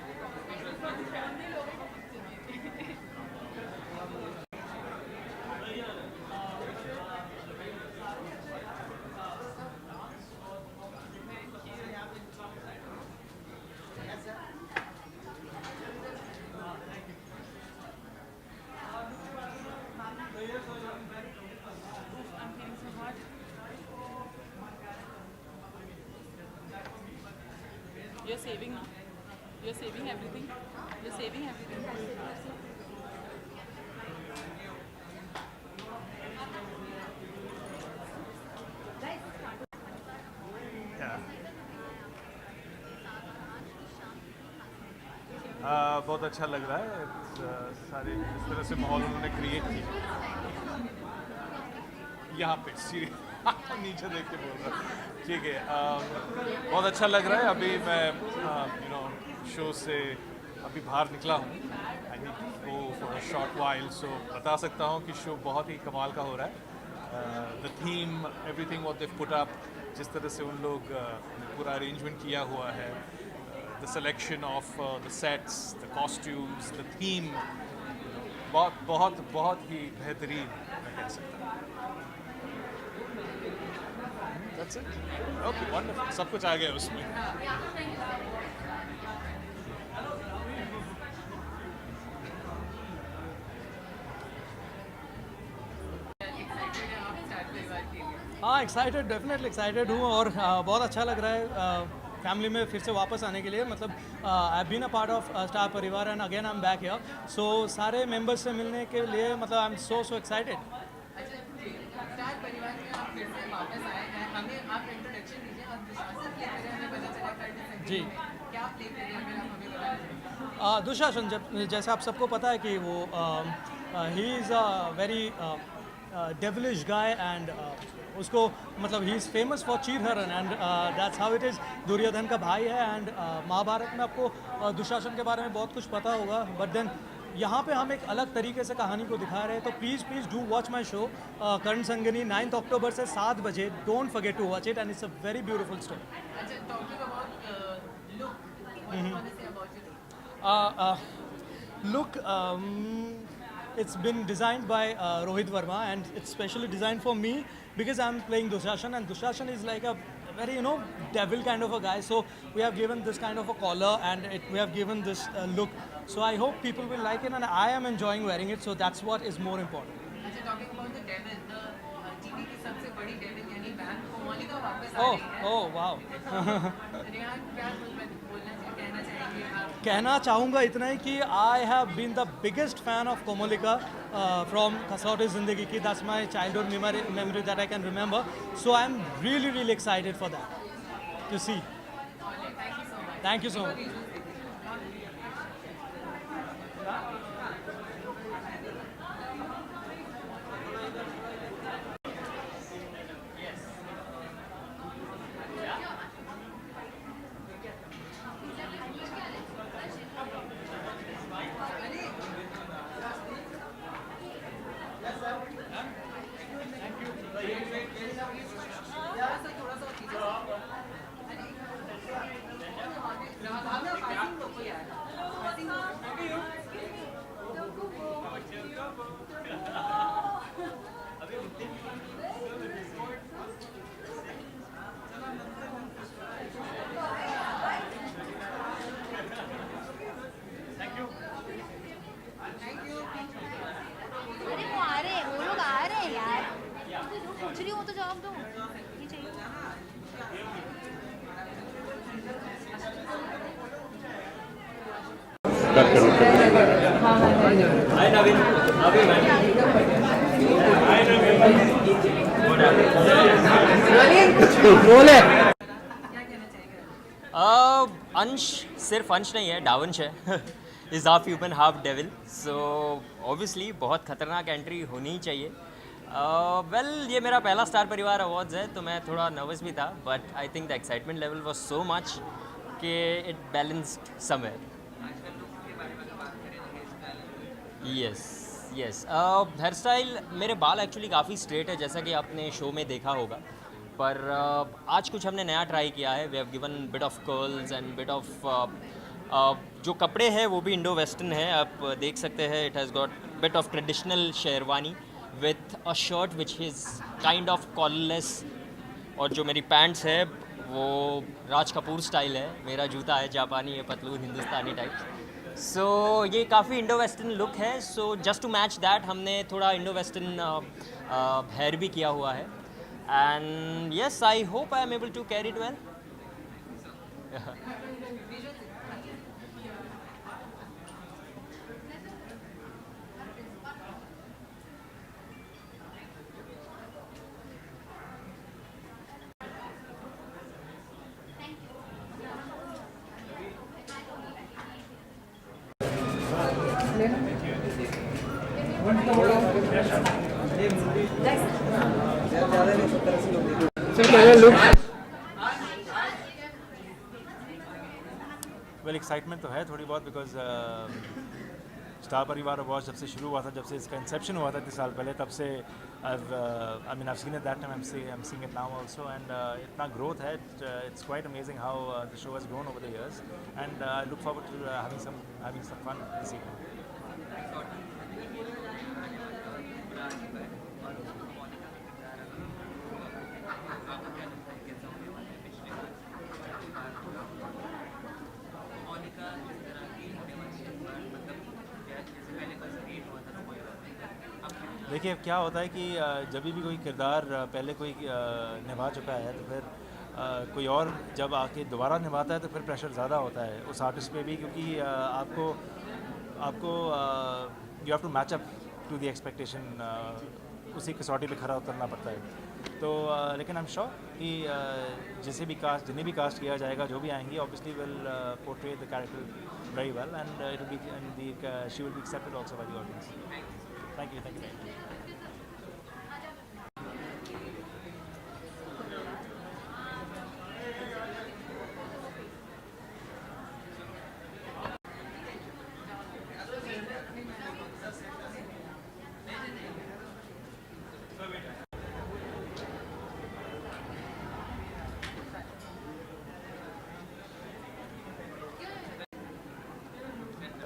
You're saving now. You're saving everything. You're saving everything. बहुत अच्छा लग रहा है सारे इस तरह से माहौल उन्होंने क्रिएट किया यहाँ पे नीचे देख के बोल रहा हूँ ठीक है बहुत अच्छा लग रहा है अभी मैं शो से अभी बाहर निकला हूँ I need go for a short while सो बता सकता हूँ कि शो बहुत ही कमाल का हो रहा है the theme everything what they put up जिस तरह से उन लोग पूरा अरेंजमेंट किया हुआ है the selection of the sets, the costumes, the theme, बहुत ही बेहतरीन मैं कह सकता हूँ. That's it. Okay, wonderful. सब कुछ आ गया उसमें. हाँ एक्साइटेड डेफिनेटली एक्साइटेड हूँ और बहुत अच्छा लग रहा है फैमिली में फिर से वापस आने के लिए मतलब I been a part of star Parivaar and again I am back here so सारे मेंबर्स से मिलने के लिए मतलब I am so excited. Star Parivaar में आप फिर से वापस आए हैं हमें आप इंट्रोडक्शन दीजिए और दुशासन प्ले करें हमें पता चला कर जी क्या प्ले करें अगर आप हमें बताएं. दुशासन जैसे आप सबको पता है कि वो he is a very devilish guy and उसको मतलब ही इज़ फेमस फॉर चीरहरण and that's how it is. Duryodhan का भाई है एंड महाभारत में आपको दुशासन के बारे में बहुत कुछ पता होगा बट देन यहाँ पे हम एक अलग तरीके से कहानी को दिखा रहे हैं तो please do watch my show Karn Sangini 9 October से 7 बजे. Don't forget to watch it and it's a very beautiful story. Look, it's been designed by Rohit Verma and it's specially designed for me because I'm playing Dushashan and Dushashan is like a very devil kind of a guy, so we have given this kind of a collar and we have given this look, so I hope people will like it and I am enjoying wearing it, so that's what is more important. Talking about the devil, the TV की सबसे बड़ी devil यानी बहन कोमोलिका वापस आ रही है. Oh wow. Rehan क्या कहना चाहेंगे आप? कहना चाहूँगा इतना ही कि I have been the biggest fan of Komolika from Kasautii Zindagii की. That's my childhood memory that I can remember, so I am really excited for that to see. Thank you so much. अंश सिर्फ अंश नहीं है, डावंश है. Is half human half devil, so obviously बहुत ख़तरनाक entry होनी ही चाहिए. वेल ये मेरा पहला स्टार परिवार अवार्ड्स है तो मैं थोड़ा नर्वस भी था but I think the excitement level was so much कि it balanced somewhere. Yes hair style मेरे बाल एक्चुअली काफ़ी स्ट्रेट है जैसा कि आपने शो में देखा होगा, पर आज कुछ हमने नया ट्राई किया है. We have given bit of curls and bit of जो कपड़े हैं वो भी इंडो वेस्टर्न है. आप देख सकते हैं it has got bit of traditional sherwani with a shirt which is kind of collarless, और जो मेरी पैंट्स है वो राज कपूर स्टाइल है. मेरा जूता है जापानी है, पतलून हिंदुस्तानी टाइप. सो ये काफ़ी इंडो वेस्टर्न लुक है. So just to match that हमने थोड़ा इंडो वेस्टर्न हेयर भी किया हुआ है. And yes, I hope I am able to carry it well. Well excitement तो है थोड़ी बहुत बिकॉज स्टार परिवार अवार्ड जब से शुरू हुआ था, जब से इसका इंसेप्शन हुआ था 3 साल पहले, तब से I've seen it that time, I'm seeing it now also, and इतना growth है, it's quite amazing how the show has grown over the years, and I look forward to having some fun this evening. देखिए क्या होता है कि जब भी कोई किरदार पहले कोई निभा चुका है तो फिर कोई और जब आके दोबारा निभाता है तो फिर प्रेशर ज़्यादा होता है उस आर्टिस्ट पे भी, क्योंकि आपको you have to match up to the expectation, उसी कसौटी पे खरा उतरना पड़ता है। तो लेकिन आई एम श्योर कि जिन्हें भी कास्ट किया जाएगा, जो भी आएंगी, obviously will portray the character very well, and it will be and she will be accepted also by the audience. Thank you, thank you.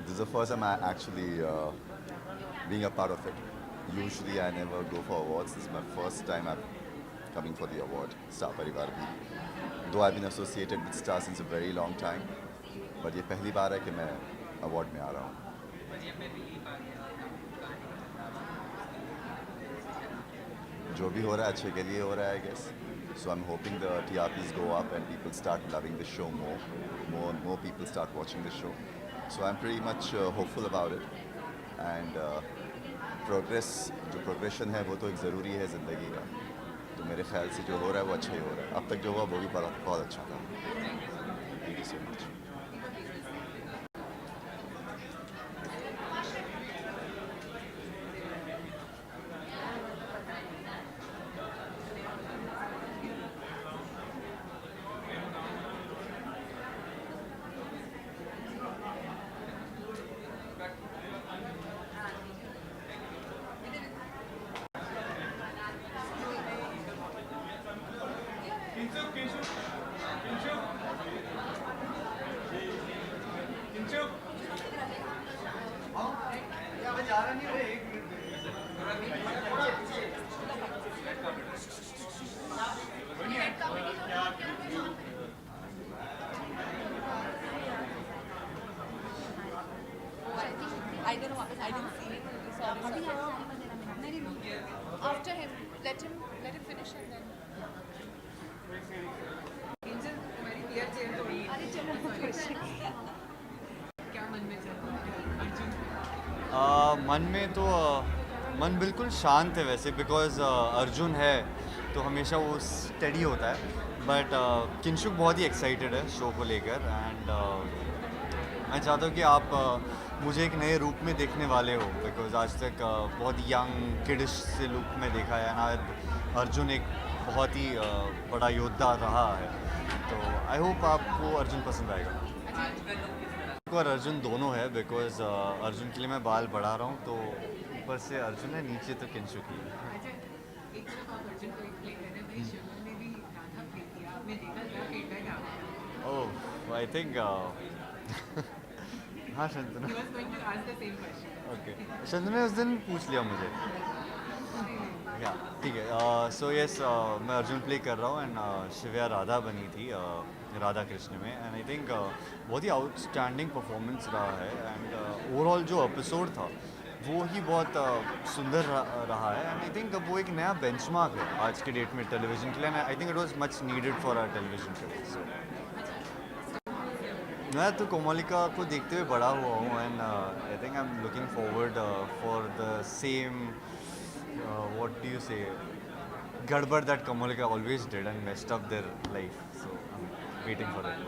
This is the first time I actually being a part of it. Usually I never go for awards. This is my first time I'm coming for the award, Star Parivar bhi. Though I've been associated with Star since a very long time, but ये पहली बार है कि मैं award में आ रहा हूँ. जो भी हो रहा है अच्छे के लिए हो रहा है, I guess. So I'm hoping the TRPs go up and people start loving the show more. More people start watching the show. So I'm pretty much hopeful about it. And progression है वो तो एक ज़रूरी है ज़िंदगी का. तो मेरे ख्याल से जो हो रहा है वो अच्छा ही हो रहा है. अब तक जो हुआ वो भी बहुत अच्छा था. Thank you so much. I don't know, I didn't see it. Sorry. After him, let him finish and then. Angel, तुम्हारी clear chair तो नहीं। अरे चलो क्या मन में चल रहा है? मन में तो मन बिल्कुल शांत है वैसे, बिकॉज अर्जुन है तो हमेशा वो स्टडी होता है, बट किंशुक बहुत ही एक्साइटेड है शो को लेकर, एंड मैं चाहता हूँ कि आप मुझे एक नए रूप में देखने वाले हो, बिकॉज आज तक बहुत यंग किडिश से लुक में देखा है, एंड अर्जुन एक बहुत ही बड़ा योद्धा रहा है, तो आई होप आपको अर्जुन पसंद आएगा। और अर्जुन दोनों है, बिकॉज अर्जुन के लिए मैं बाल बढ़ा रहा हूँ, तो ऊपर से अर्जुन है, नीचे तो किंशुक ही है। एक तरफ आप अर्जुन को प्ले कर रहे हैं, भाई शर्मा ने भी राधा प्ले किया, आपने देखा क्या फीडबैक आया? ओह आई थिंक हाँ शंतनु, ओके शंतनु ने उस दिन पूछ लिया मुझे, या ठीक है। सो यस, मैं अर्जुन प्ले कर रहा हूँ, एंड शिव्या राधा बनी थी राधा कृष्ण में, एंड आई थिंक बहुत ही आउटस्टैंडिंग परफॉर्मेंस रहा है, एंड ओवरऑल जो एपिसोड था वो ही बहुत सुंदर रहा है, एंड आई थिंक वो एक नया बेंचमार्क है आज के डेट में टेलीविज़न के लिए, and I think it was much needed for our television show. मैं तो कोमोलिका को देखते हुए बड़ा हुआ हूँ and I think I am looking forward for the same what do you say गड़बड़ that Komolika always did and messed up their life, so I am waiting for it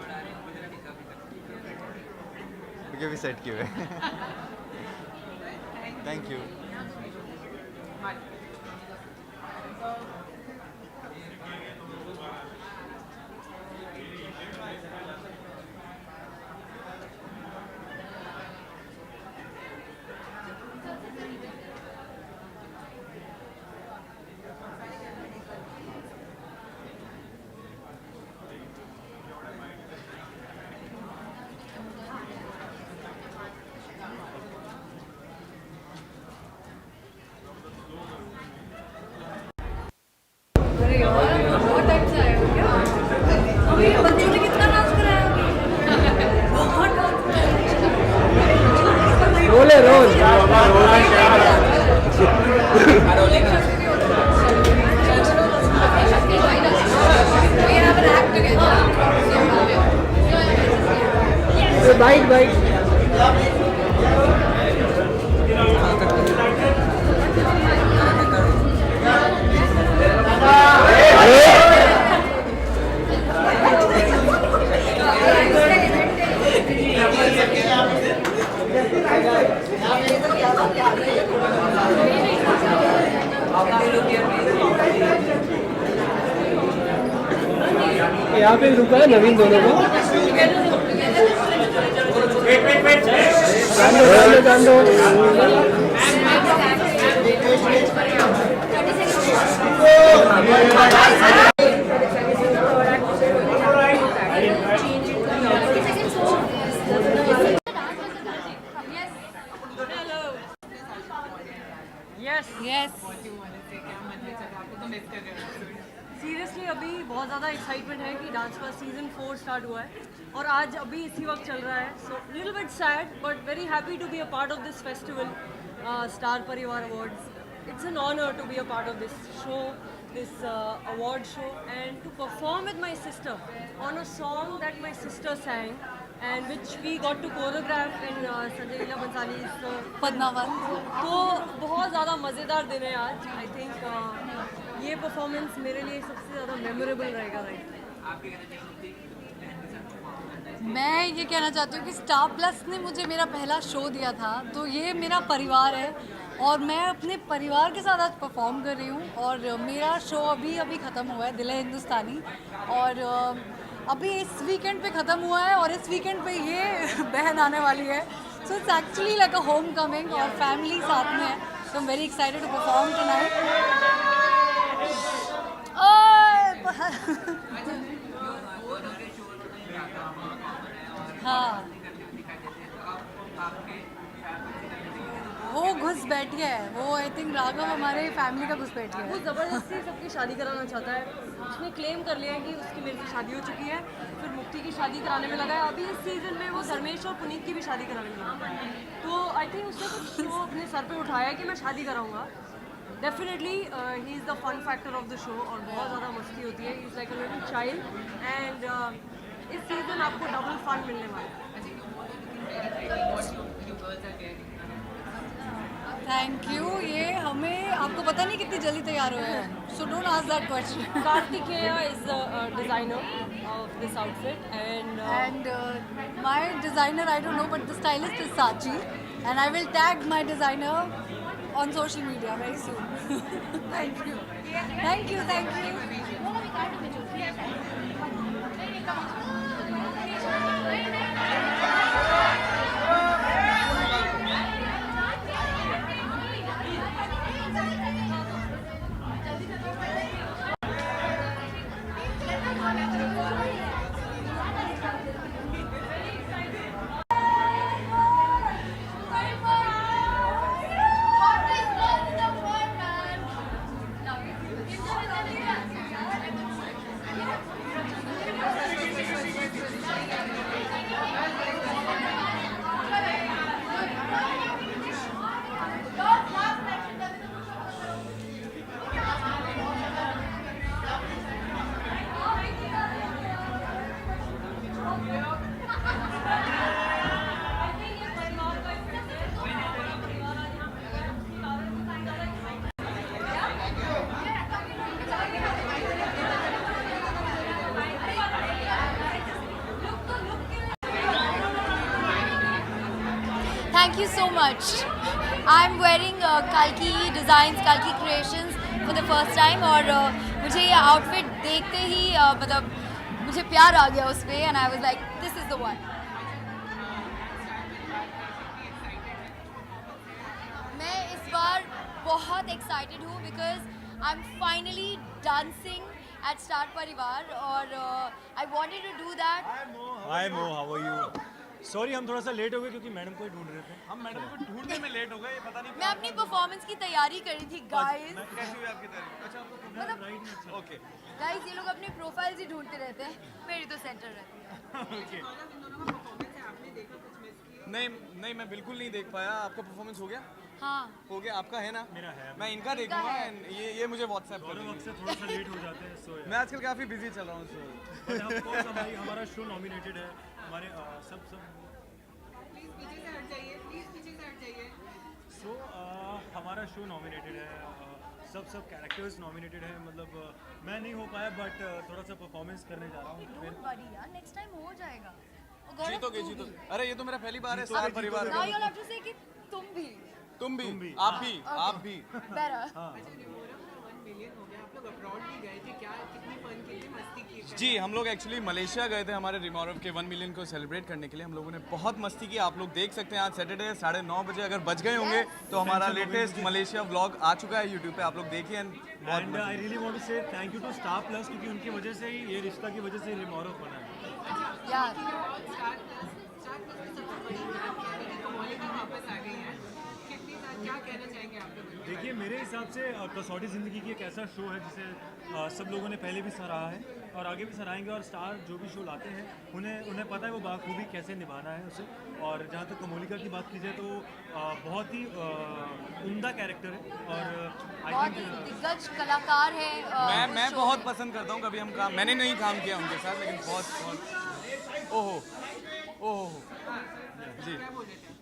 क्योंकि भी सेट किए हुए। Thank you. अरे यार बहुत अच्छा है वो क्या? अभी बच्चों ने कितना डांस कराया? बहुत डांस कराया। रोल है role. We have an act together. Bite bite. यहाँ पे रुका है नवीन दोनों को। जान दो। यस यस सीरियसली अभी बहुत ज़्यादा एक्साइटमेंट है कि डांस का सीज़न 4 स्टार्ट हुआ है और आज अभी इसी वक्त चल रहा है। So little bit sad but very happy to be a part of this festival, Star Parivaar Awards. It's an honor to be a part of this show, this award show, and to perform with my sister on a song that my sister sang and which we got to choreograph in Sanjay Leela Bhansali's Padmaavat. तो बहुत ज़्यादा मज़ेदार दिन है आज। I think ये performance मेरे लिए सबसे ज़्यादा मेमोरेबल रहेगा। मैं ये कहना चाहती हूँ कि स्टार प्लस ने मुझे मेरा पहला शो दिया था, तो ये मेरा परिवार है और मैं अपने परिवार के साथ आज परफॉर्म कर रही हूँ। और मेरा शो अभी ख़त्म हुआ है, दिल है हिंदुस्तानी, और अभी इस वीकेंड पे ख़त्म हुआ है और इस वीकेंड पे ये बहन आने वाली है। So it's actually like a home coming और फैमिली साथ में है, तो I am very excited to perform tonight. हाँ, वो घुस बैठ गया है, वो आई थिंक राघव हमारे फैमिली का घुस बैठ गया है। वो ज़बरदस्ती सबकी शादी कराना चाहता है। उसने क्लेम कर लिया है कि उसकी मेरे से शादी हो चुकी है, फिर मुक्ति की शादी कराने में लगा है। अभी इस सीज़न में वो धर्मेश और पुनीत की भी शादी कराने में लगा है। तो आई थिंक उसने कुछ शो अपने सर पे उठाया कि मैं शादी कराऊंगा। Definitely he is the fun factor of the show और बहुत ज़्यादा मस्ती होती है। He is like a little child and इस सीज़न आपको डबल फन मिलने वाला है। Thank you. ये हमें आपको पता नहीं कितनी जल्दी तैयार हुए हैं, so don't ask that question. Kartikeya is the designer of this outfit and my designer, I don't know, but the stylist is Sachi and I will tag my designer on social media very soon. Thank you. Thank you, thank you. Thank you so much. I'm wearing Kalki Designs, Kalki Creations for the first time और मुझे ये outfit देखते ही मतलब मुझे प्यार आ गया उस पे and I was like this is the one. मैं इस बार बहुत excited हूँ because I'm finally dancing at Star Parivar और I wanted to do that. Hi Mo, how are you? Sorry हम थोड़ा सा लेट हो गए क्योंकि मैडम को ही ढूंढ रहे थे। हम मैडम को ढूंढने में लेट हो गए, ये पता नहीं। मैं अपनी परफॉर्मेंस की तैयारी कर रही थी गाइस। कैसी हुई आपकी तैयारी? अच्छा आपको मतलब ओके गाइस ये लोग अपनी प्रोफाइल्स ही ढूंढते रहते हैं, मेरी तो सेंटर रहती है। ओके नहीं नहीं मैं बिल्कुल नहीं देख पाया। आपका परफॉर्मेंस हो गया? हाँ हो गया। आपका है ना? मेरा है। मैं इनका देखूंगा and ये मुझे व्हाट्सएप कर गौरव अक्सर थोड़ा सा लेट हो जाते हैं सो मैं आजकल काफ़ी बिजी चल रहा हूँ सो बट ऑफ कोर्स हमारा शो नॉमिनेटेड है, हमारे सब प्लीज पीछे से हट जाइए, प्लीज पीछे से हट जाइए। सो हमारा शो नॉमिनेटेड है, सब कैरेक्टर्स नॉमिनेटेड है। मतलब मैं नहीं हो पाया बट थोड़ा सा परफॉर्मेंस करने जा रहा हूँ। डोंट वरी यार, नेक्स्ट टाइम हो जाएगा। जीतोगे जीतोगे। अरे ये तो मेरा पहली बार है स्टार परिवार नाउ यू हैव टू से कि तुम भी आप भी बेटर। जी हम लोग एक्चुअली मलेशिया गए थे हमारे रिमॉर्व के 1 मिलियन को सेलिब्रेट करने के लिए। हम लोगों ने बहुत मस्ती की। आप लोग देख सकते हैं आज सैटरडे 9:30 बजे अगर बच गए होंगे तो हमारा लेटेस्ट मलेशिया व्लॉग आ चुका है यूट्यूब पे, आप लोग देखिए। And I really want to say thank you to star plus क्योंकि उनकी वजह से ही ये रिश्ता की वजह से रिमॉर्व बना है यार। देखिए मेरे हिसाब से कसौटी ज़िंदगी की एक ऐसा शो है जिसे सब लोगों ने पहले भी सराहा है और आगे भी सराहेंगे। और स्टार जो भी शो लाते हैं उन्हें पता है वो बाखूबी कैसे निभाना है उसे। और जहाँ तक कमोलिका की बात की जाए तो बहुत ही उम्दा कैरेक्टर है और बहुत ही दिग्गज कलाकार है। मैं बहुत पसंद करता हूँ। कभी हम काम मैंने नहीं काम किया उनके साथ लेकिन बहुत ओहो जी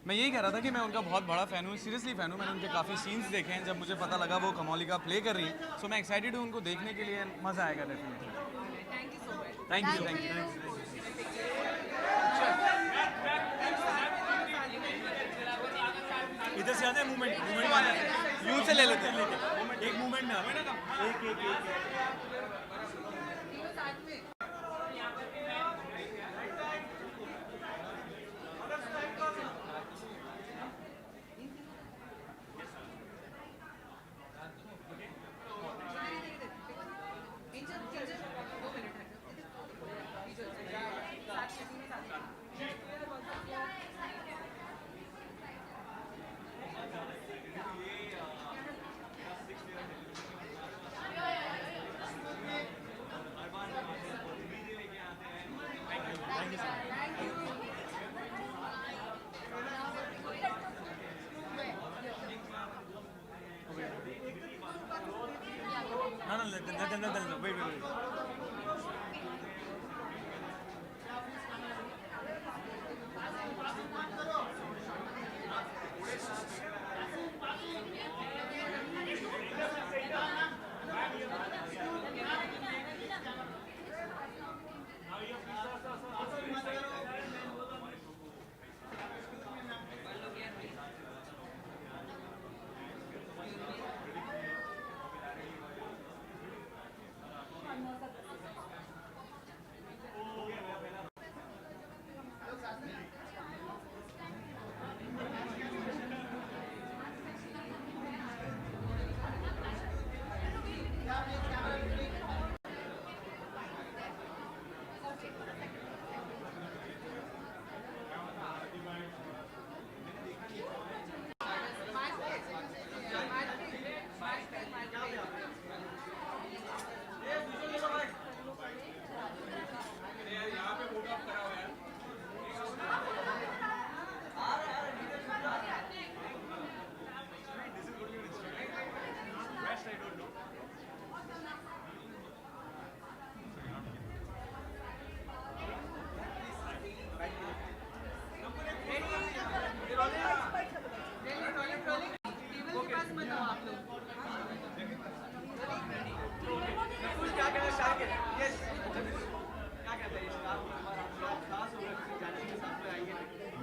मैं यही कह रहा था कि मैं उनका बहुत बड़ा फ़ैन हूँ, सीरियसली फ़ैन हूँ। मैंने उनके काफ़ी सीन्स देखे हैं। जब मुझे पता लगा वो कमोलिका प्ले कर रही है सो मैं एक्साइटेड हूँ उनको देखने के लिए। मज़ा आएगा डेफिनेटली। थैंक यू इधर से आते हैं मूवमेंट यूँ से ले लेते हैं एक मूवमेंट में एक No, wait.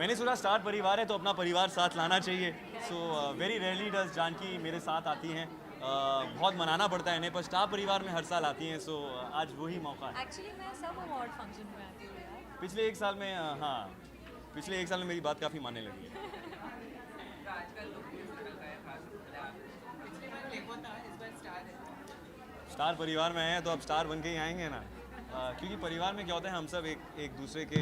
मैंने सुना स्टार परिवार है तो अपना परिवार साथ लाना चाहिए. So very rarely does Janaki मेरे साथ आती हैं. बहुत मनाना पड़ता है इन्हें, पर स्टार परिवार में हर साल आती हैं. सो आज वही मौका है. एक्चुअली मैं सब अवार्ड फंक्शन में आती हूँ यार. पिछले एक साल में हाँ, पिछले एक साल में मेरी बात काफ़ी मानने लगी है. स्टार परिवार में हैं तो अब स्टार बन के ही आएंगे ना. क्योंकि परिवार में क्या होता है, हम सब एक दूसरे के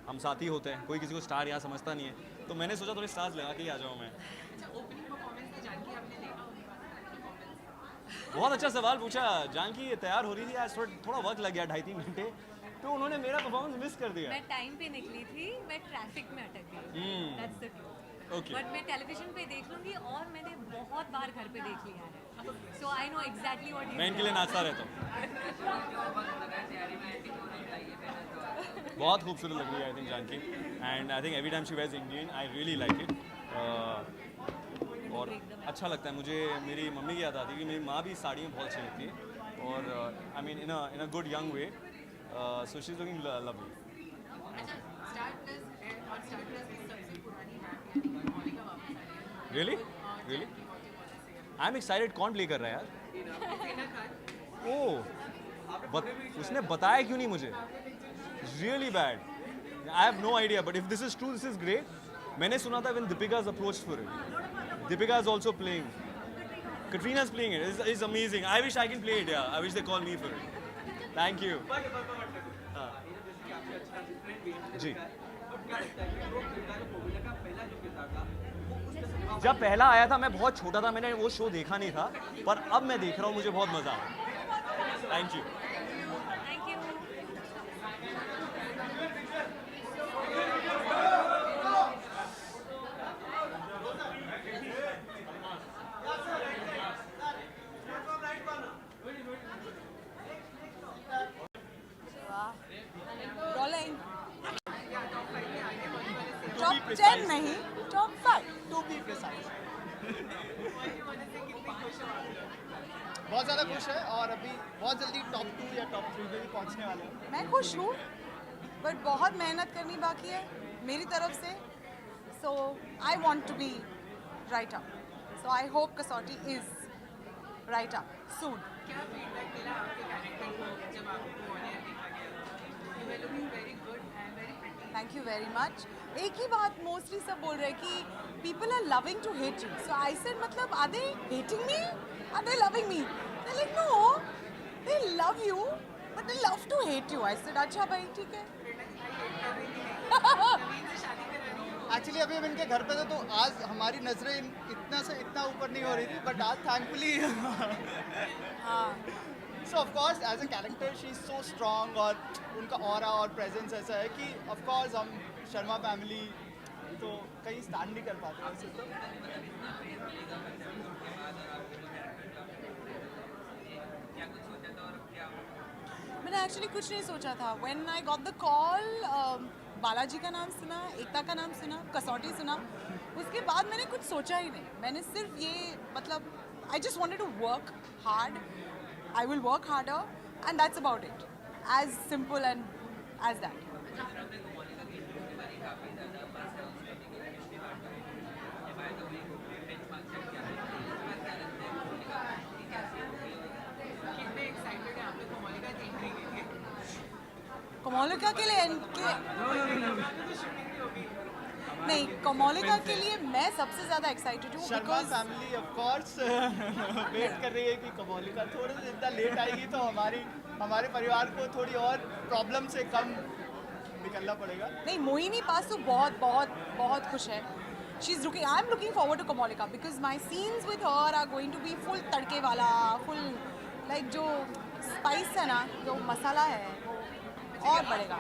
हम साथी होते हैं. कोई किसी को स्टार यहाँ समझता नहीं है, तो मैंने सोचा थोड़े स्टार्स लगा के ही आ जाऊँ मैं. बहुत अच्छा सवाल पूछा. जानकी तैयार हो रही थी आज, थोड़ा वक्त लग गया 2.5-3 घंटे, तो उन्होंने मेरा परफॉर्मेंस मिस कर दिया. मैं टाइम पे निकली थी, मैं ट्रैफिक में अटक गई. That's the truth. Okay. But मैं टेलीविजन पे देख लूंगी और मैंने बहुत बार घर पे देख लिया है. So I know exactly what you. मैं इनके लिए नाचता रहता हूँ. बहुत खूबसूरत लग रही है I think Janaki. And I think every time she wears Indian I really like it. और अच्छा लगता है मुझे. मेरी मम्मी की याद आती है कि मेरी माँ भी साड़ी में बहुत अच्छी लगती है, और I mean in a good young way. So she is looking lovely. Really really I am excited. कौन प्ले कर रहा है यार? ओह, उसने बताया क्यों नहीं मुझे? Really bad. I have no idea, but if this is true this is great. मैंने सुना था when Deepika is approached for it. Deepika is also playing. Katrina is playing it. It's amazing. I wish I can play it. Yeah, I wish they call me for it. Thank you. जी. जब पहला आया था मैं बहुत छोटा था, मैंने वो शो देखा नहीं था, पर अब मैं देख रहा हूँ, मुझे बहुत मजा आया. Thank you. टॉप 10 नहीं, टॉप 5 टू बी प्रिसाइज. बहुत ज़्यादा खुश है और अभी बहुत जल्दी टॉप 2 या टॉप 3 में भी पहुंचने वाले हैं. मैं खुश हूँ, बट बहुत मेहनत करनी बाकी है मेरी तरफ से. So I want to be right up. So I hope Kasautii is right up soon. क्या फीडबैक मिला आपके कैरेक्टर को जब आपको ऑनियर देखा गया? You were looking very good and very pretty. Thank you very much. एक ही बात मोस्टली सब बोल रहे हैं कि people are loving to hate you. So I said मतलब are they hating me, are they loving me? They like no, they love you but they love to hate you. I said अच्छा भाई ठीक है. Actually अभी हम इनके घर पे थे तो आज हमारी नजरें इतना से इतना ऊपर नहीं हो रही थी, बट आज थैंकफुली हाँ. So of course as a character she is so strong, और उनका ऑरा और प्रेजेंस ऐसा है कि ऑफ कोर्स हम शर्मा फैमिली तो कहीं स्टैंड नहीं कर पाते वैसे तो. मैंने एक्चुअली कुछ नहीं सोचा था. When I got the call, Balaji का नाम सुना, एकता का नाम सुना, कसौटी सुना, उसके बाद मैंने कुछ सोचा ही नहीं. मैंने सिर्फ ये मतलब I just wanted to work hard. I will work harder and that's about it. As simple and as that. Komolika के लिए नहीं, कोमोलिका के लिए मैं सबसे ज़्यादा एक्साइटेड हूँ. Sharma family of course wait कर रही है कि कोमोलिका थोड़ी सी इतना लेट आएगी तो हमारे परिवार को थोड़ी और प्रॉब्लम से कम निकलना पड़ेगा. नहीं, मोहिनी पासु बहुत बहुत बहुत खुश है. She's looking. I'm looking forward to Komalika because my scenes with her are going to be full तड़के वाला, full like जो spice है ना, जो मसाला है वो और बढ़ेगा.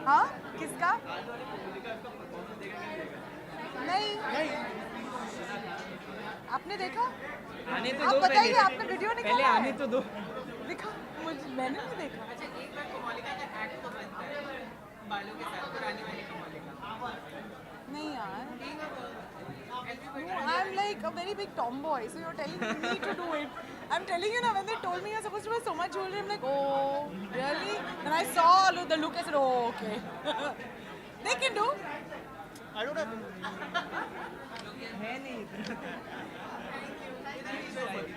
हाँ, किसका? नहीं. आपने देखा? आने तो आप दो बताइए, पहले. आपने वीडियो निकाला? पहले आने तो दो. दिखा, मैंने नहीं देखा. अच्छा, एक बार कोमोलिका का एक्ट तो बनता है बालों के साथ पुरानी वाली कोमोलिका. नहीं यार. I am like like a very big tomboy, so you're telling me to do it. I'm telling you now, when they told me you're supposed to wear so much jewelry, I'm like, oh, really? Then I saw the look, I said, oh, okay. They can do. I don't have.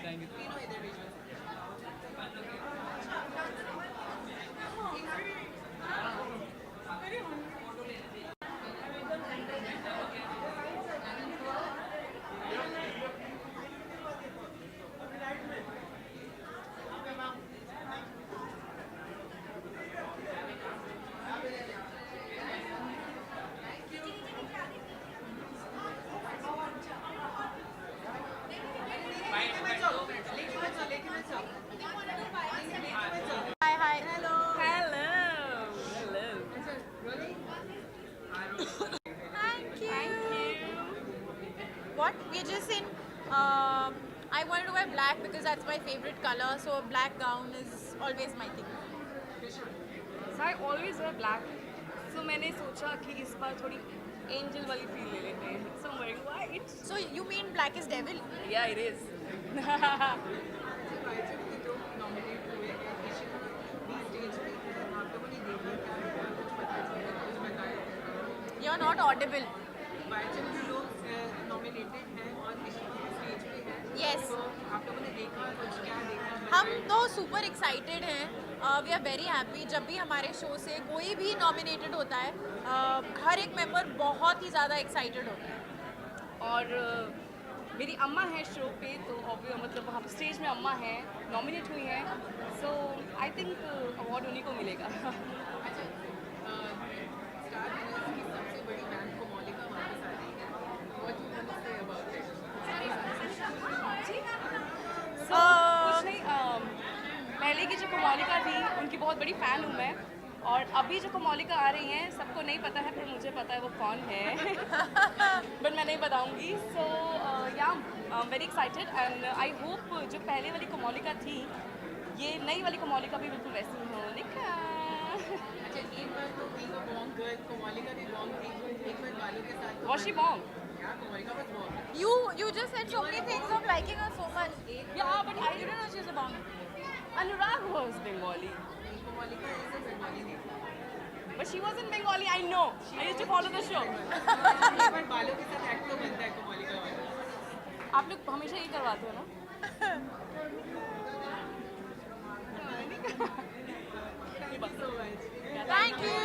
Thank you. Hi. Hello. Thank you. What? We're just in. I wanted to wear black because that's my favorite color. So a black gown is always my thing. So I always wear black. So मैंने सोचा कि इस बार थोड़ी angel वाली feel ले लेते हैं. So I'm wearing white. So you mean black is devil? Yeah, it is. You're not audible. Yes. हम तो super excited हैं. We are very happy. जब भी हमारे शो से कोई भी nominated होता है, हर एक मेंबर बहुत ही ज़्यादा excited होता है. और मेरी अम्मा है शो पे, तो मतलब वहाँ स्टेज में अम्मा है, नॉमिनेट हुई हैं. सो आई थिंक अवार्ड उन्हीं को मिलेगा. कुछ नहीं, पहले की जो कोमोलिका थी उनकी बहुत बड़ी फ़ैन हूँ मैं, और अभी जो कोमोलिका आ रही हैं सबको नहीं पता है, पर मुझे पता है वो कौन है. बट मैं नहीं बताऊंगी. सो या very excited and I hope जो पहले वाली कोमोलिका थी, ये नई वाली कोमोलिका भी बिल्कुल वैसी ही हो. निका एक बार तो बॉन्ग गर्ल कोमोलिका भी बॉन्ग थी, एक बार बालों के साथ. Was she bong? Yeah, Komolika was bong. You just said so many things of liking her so much. Yeah, but I didn't know she was a bong. Anurag was Bengali. Komolika is a Bengali name. But she wasn't Bengali, I know. I used to follow the show. एक बार बालों के साथ act तो बनता है कोमोलिका वाला. आप लोग हमेशा ये करवाते हो ना? Thank you.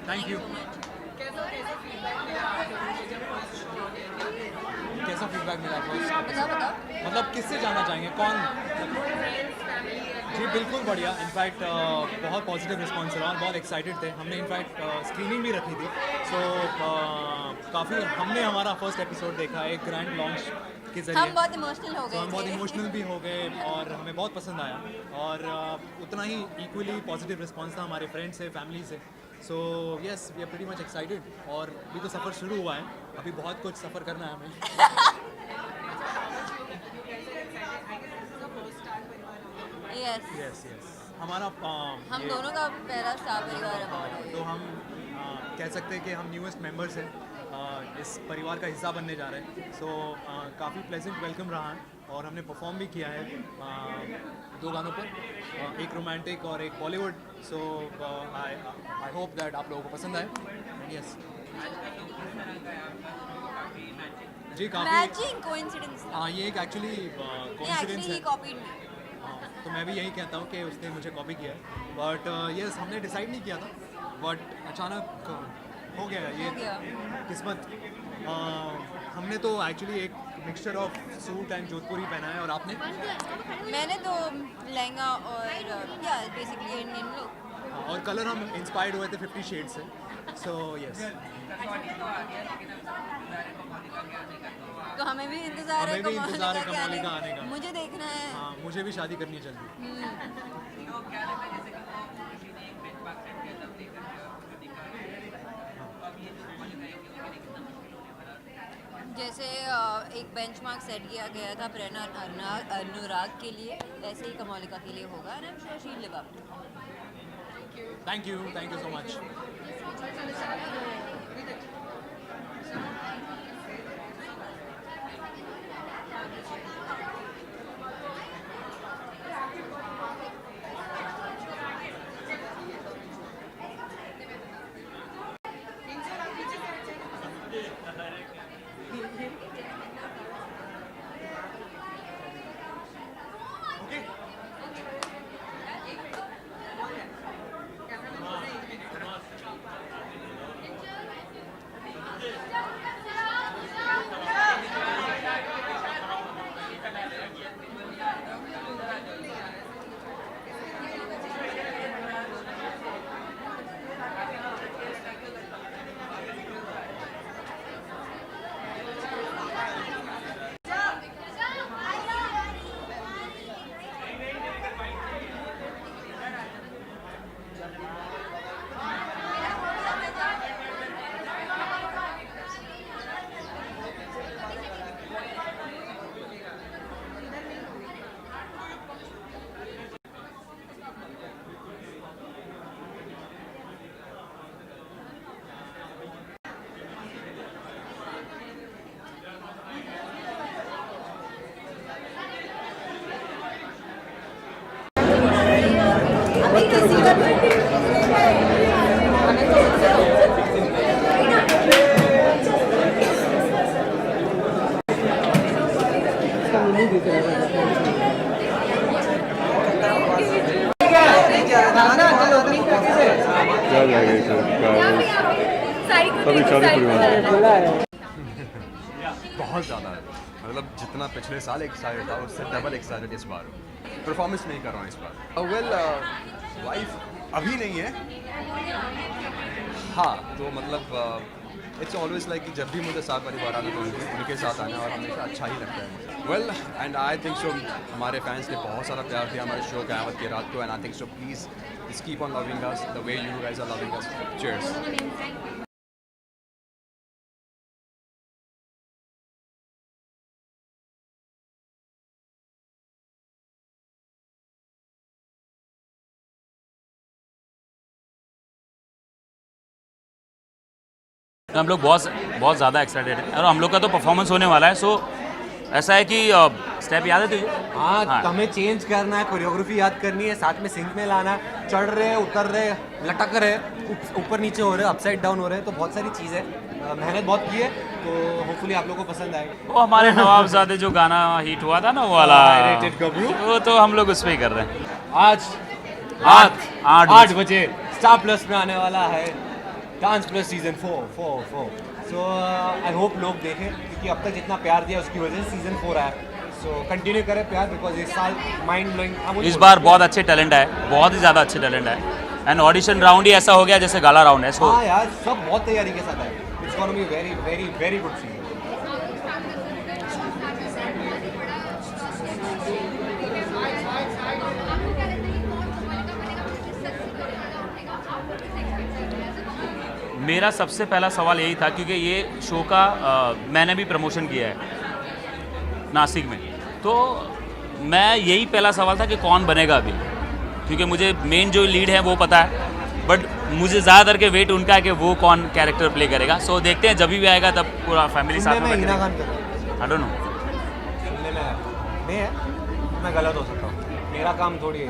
Thank you. कैसा फीडबैक मिला फर्स्ट? मतलब किससे जानना चाहेंगे, कौन? जी बिल्कुल बढ़िया, इनफैक्ट बहुत पॉजिटिव रिस्पॉन्स रहा और बहुत एक्साइटेड थे। हमने इनफैक्ट स्क्रीनिंग भी रखी थी, सो काफ़ी हमने हमारा फर्स्ट एपिसोड देखा एक ग्रैंड लॉन्च के जरिए। हम बहुत इमोशनल हो गए, हम बहुत इमोशनल भी हो गए और हमें बहुत पसंद आया और उतना ही इक्वली पॉजिटिव रिस्पॉन्स था हमारे फ्रेंड्स से, फैमिली से। So yes, we are pretty much excited और अभी तो सफ़र शुरू हुआ है, अभी बहुत कुछ सफ़र करना है हमें। यस यस यस, हमारा हम दोनों का पहला स्टार परिवार अवार्ड है। तो हम कह सकते हैं कि हम न्यूएस्ट मेंबर्स हैं, इस परिवार का हिस्सा बनने जा रहे हैं। सो काफ़ी प्लेजेंट वेलकम रहा है और हमने परफॉर्म भी किया है 2 गानों पर, एक रोमांटिक और एक बॉलीवुड। सो आई होप दैट आप लोगों को पसंद आए। यस जी, काफ़ी मैचिंग कोइंसिडेंस। हाँ, ये एक एक्चुअली कोइंसिडेंस है। Copied me. तो मैं भी यही कहता हूँ कि उसने मुझे कॉपी किया है, बट यस हमने डिसाइड नहीं किया था, बट अचानक हो गया ये किस्मत। हमने तो एक्चुअली एक मिक्सचर ऑफ सूट एंड जोधपुरी पहना है और आपने? मैंने तो लहंगा और या बेसिकली इंडियन लुक। और कलर हम इंस्पायर्ड हुए थे 50 शेड से। सो यस, तो हमें भी इंतजार है कमोलिका आने का। मुझे देखना है। हाँ, मुझे भी शादी करनी है जल्दी। जैसे एक बेंचमार्क सेट किया गया था प्रेरणा अनुराग के लिए, वैसे ही कमोलिका के लिए होगा। And I am sure she will live up. Thank you so much. बहुत ज़्यादा, मतलब जितना पिछले साल एक्साइटेड था उससे डबल एक्साइटेड इस बार। परफॉर्मेंस नहीं कर रहा हूँ इस बार। वेल वाइफ अभी नहीं है, हाँ तो मतलब इट्स ऑलवेज लाइक कि जब भी मुझे साथ परिवार आना तो उनके साथ आना और हमेशा अच्छा ही लगता है। वेल एंड आई थिंक सो हमारे फैंस ने बहुत सारा प्यार दिया हमारे शो क़यामत की रात को, and I think so please just keep on loving us the way you guys are loving us. Cheers. हम लोग बहुत ज़्यादा एक्साइटेड हैं और हम लोग का तो परफॉर्मेंस होने वाला है। सो ऐसा है कि स्टेप याद है तुझे? हाँ, हमें चेंज करना है, कोरियोग्राफी याद करनी है, साथ में सिंक में लाना है, चढ़ रहे उतर रहे लटक रहे ऊपर नीचे हो रहे अपसाइड डाउन हो रहे हैं, तो बहुत सारी चीज़ें मेहनत बहुत की है, तो होपफुली आप लोगों को पसंद आएगा। वो हमारे नवाबजादे जो गाना हिट हुआ था ना वो वाला रेटेड गबरू, वो तो हम लोग उस पर ही कर रहे हैं। आज 8 बजे स्टार प्लस में आने वाला है dance plus season 4 so I hope लोग देखें क्योंकि अब तक जितना प्यार दिया उसकी वजह से सीजन 4 आया सो कंटिन्यू करें प्यार बिकॉज इस साल माइंड ब्लोइंग इस बार बहुत अच्छे टैलेंट है, बहुत ही ज़्यादा अच्छे टैलेंट है एंड ऑडिशन राउंड ही ऐसा हो गया जैसे गाला राउंड है. सो हाँ यार सब बहुत तैयारी के साथ है. It's gonna be very very very good season. मेरा सबसे पहला सवाल यही था क्योंकि ये शो का मैंने भी प्रमोशन किया है नासिक में, तो मैं यही पहला सवाल था कि कौन बनेगा अभी, क्योंकि मुझे मेन जो लीड है वो पता है बट मुझे ज़्यादातर के वेट उनका है कि वो कौन कैरेक्टर प्ले करेगा. सो देखते हैं जब भी आएगा तब पूरा फैमिली साथ में. आई डोंट नो, सुनने में नहीं है, मैं गलत हो सकता हूँ, मेरा काम थोड़ी है.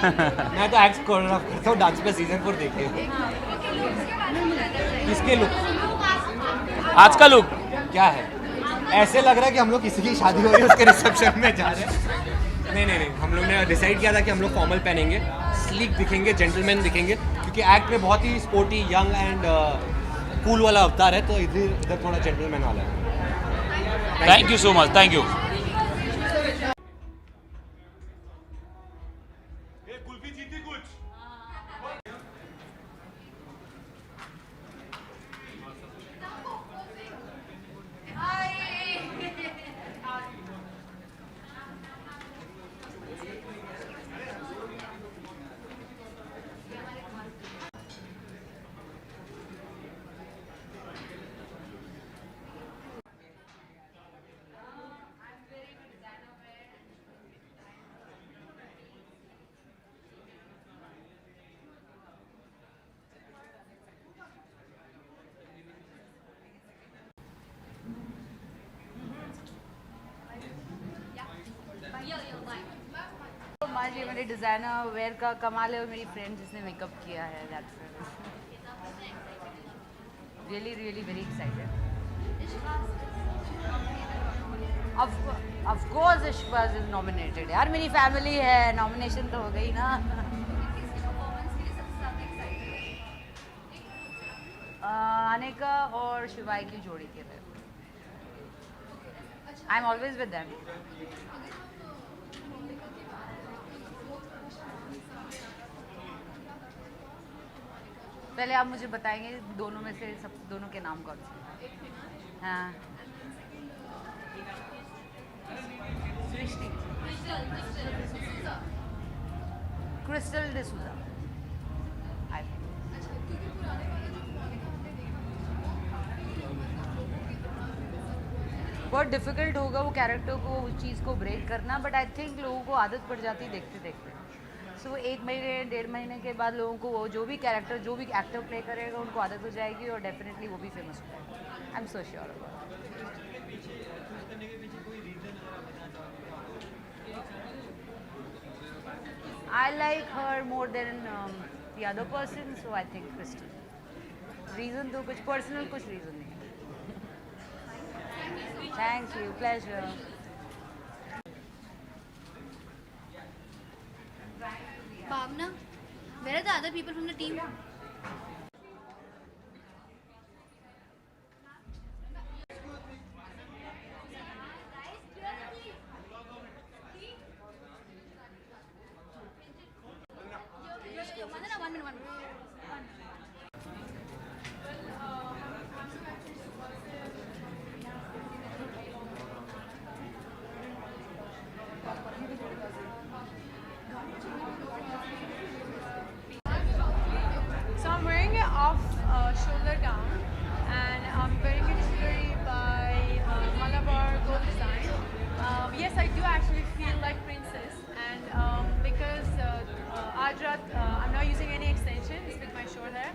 मैं तो एक्ट करता हूँ डांस पे सीजन 4 देखिए. किसके लुक, आज का लुक क्या है? ऐसे लग रहा है कि हम लोग किसी की शादी हो रही है उसके रिसेप्शन में जा रहे हैं. नहीं, हम लोग ने डिसाइड किया था कि हम लोग फॉर्मल पहनेंगे, स्लीक दिखेंगे, जेंटलमैन दिखेंगे क्योंकि एक्ट में बहुत ही स्पोर्टी यंग एंड कूल वाला अवतार है, तो इधर थोड़ा जेंटलमैन वाला है. Thank you so much, thank you. आज ये मेरे डिज़ाइनर वेयर का कमाल है और मेरी फ्रेंड जिसने मेकअप किया है, that's really really very excited. Of course Ishqbaaz is nominated. यार मेरी फैमिली है, नॉमिनेशन तो हो गई ना. अनिका और शिवाई की जोड़ी के लिए आई एम ऑलवेज विद देम. पहले आप मुझे बताएंगे दोनों में से सब दोनों के नाम कौन से? हाँ, सृष्टि, क्रिस्टल डिसूजा. बहुत डिफिकल्ट होगा वो कैरेक्टर को, उस चीज़ को ब्रेक करना, बट आई थिंक लोगों को आदत पड़ जाती देखते देखते. सो 1 महीने 1.5 महीने के बाद लोगों को वो जो भी कैरेक्टर जो भी एक्टर प्ले करेगा उनको आदत हो जाएगी और डेफिनेटली वो भी फेमस हो जाएगा. आई am so sure. I like her more than the other person, so I think crystal. Reason तो कुछ पर्सनल, कुछ रीज़न नहीं. Thank you, pleasure. Bhavna, where are the other people from the team? One minute. So I'm wearing it off shoulder down, and I'm wearing it jewelry by Malabar Gold Design. Yes, I do actually feel like princess, and because Ajrat, I'm not using any extensions with my short hair.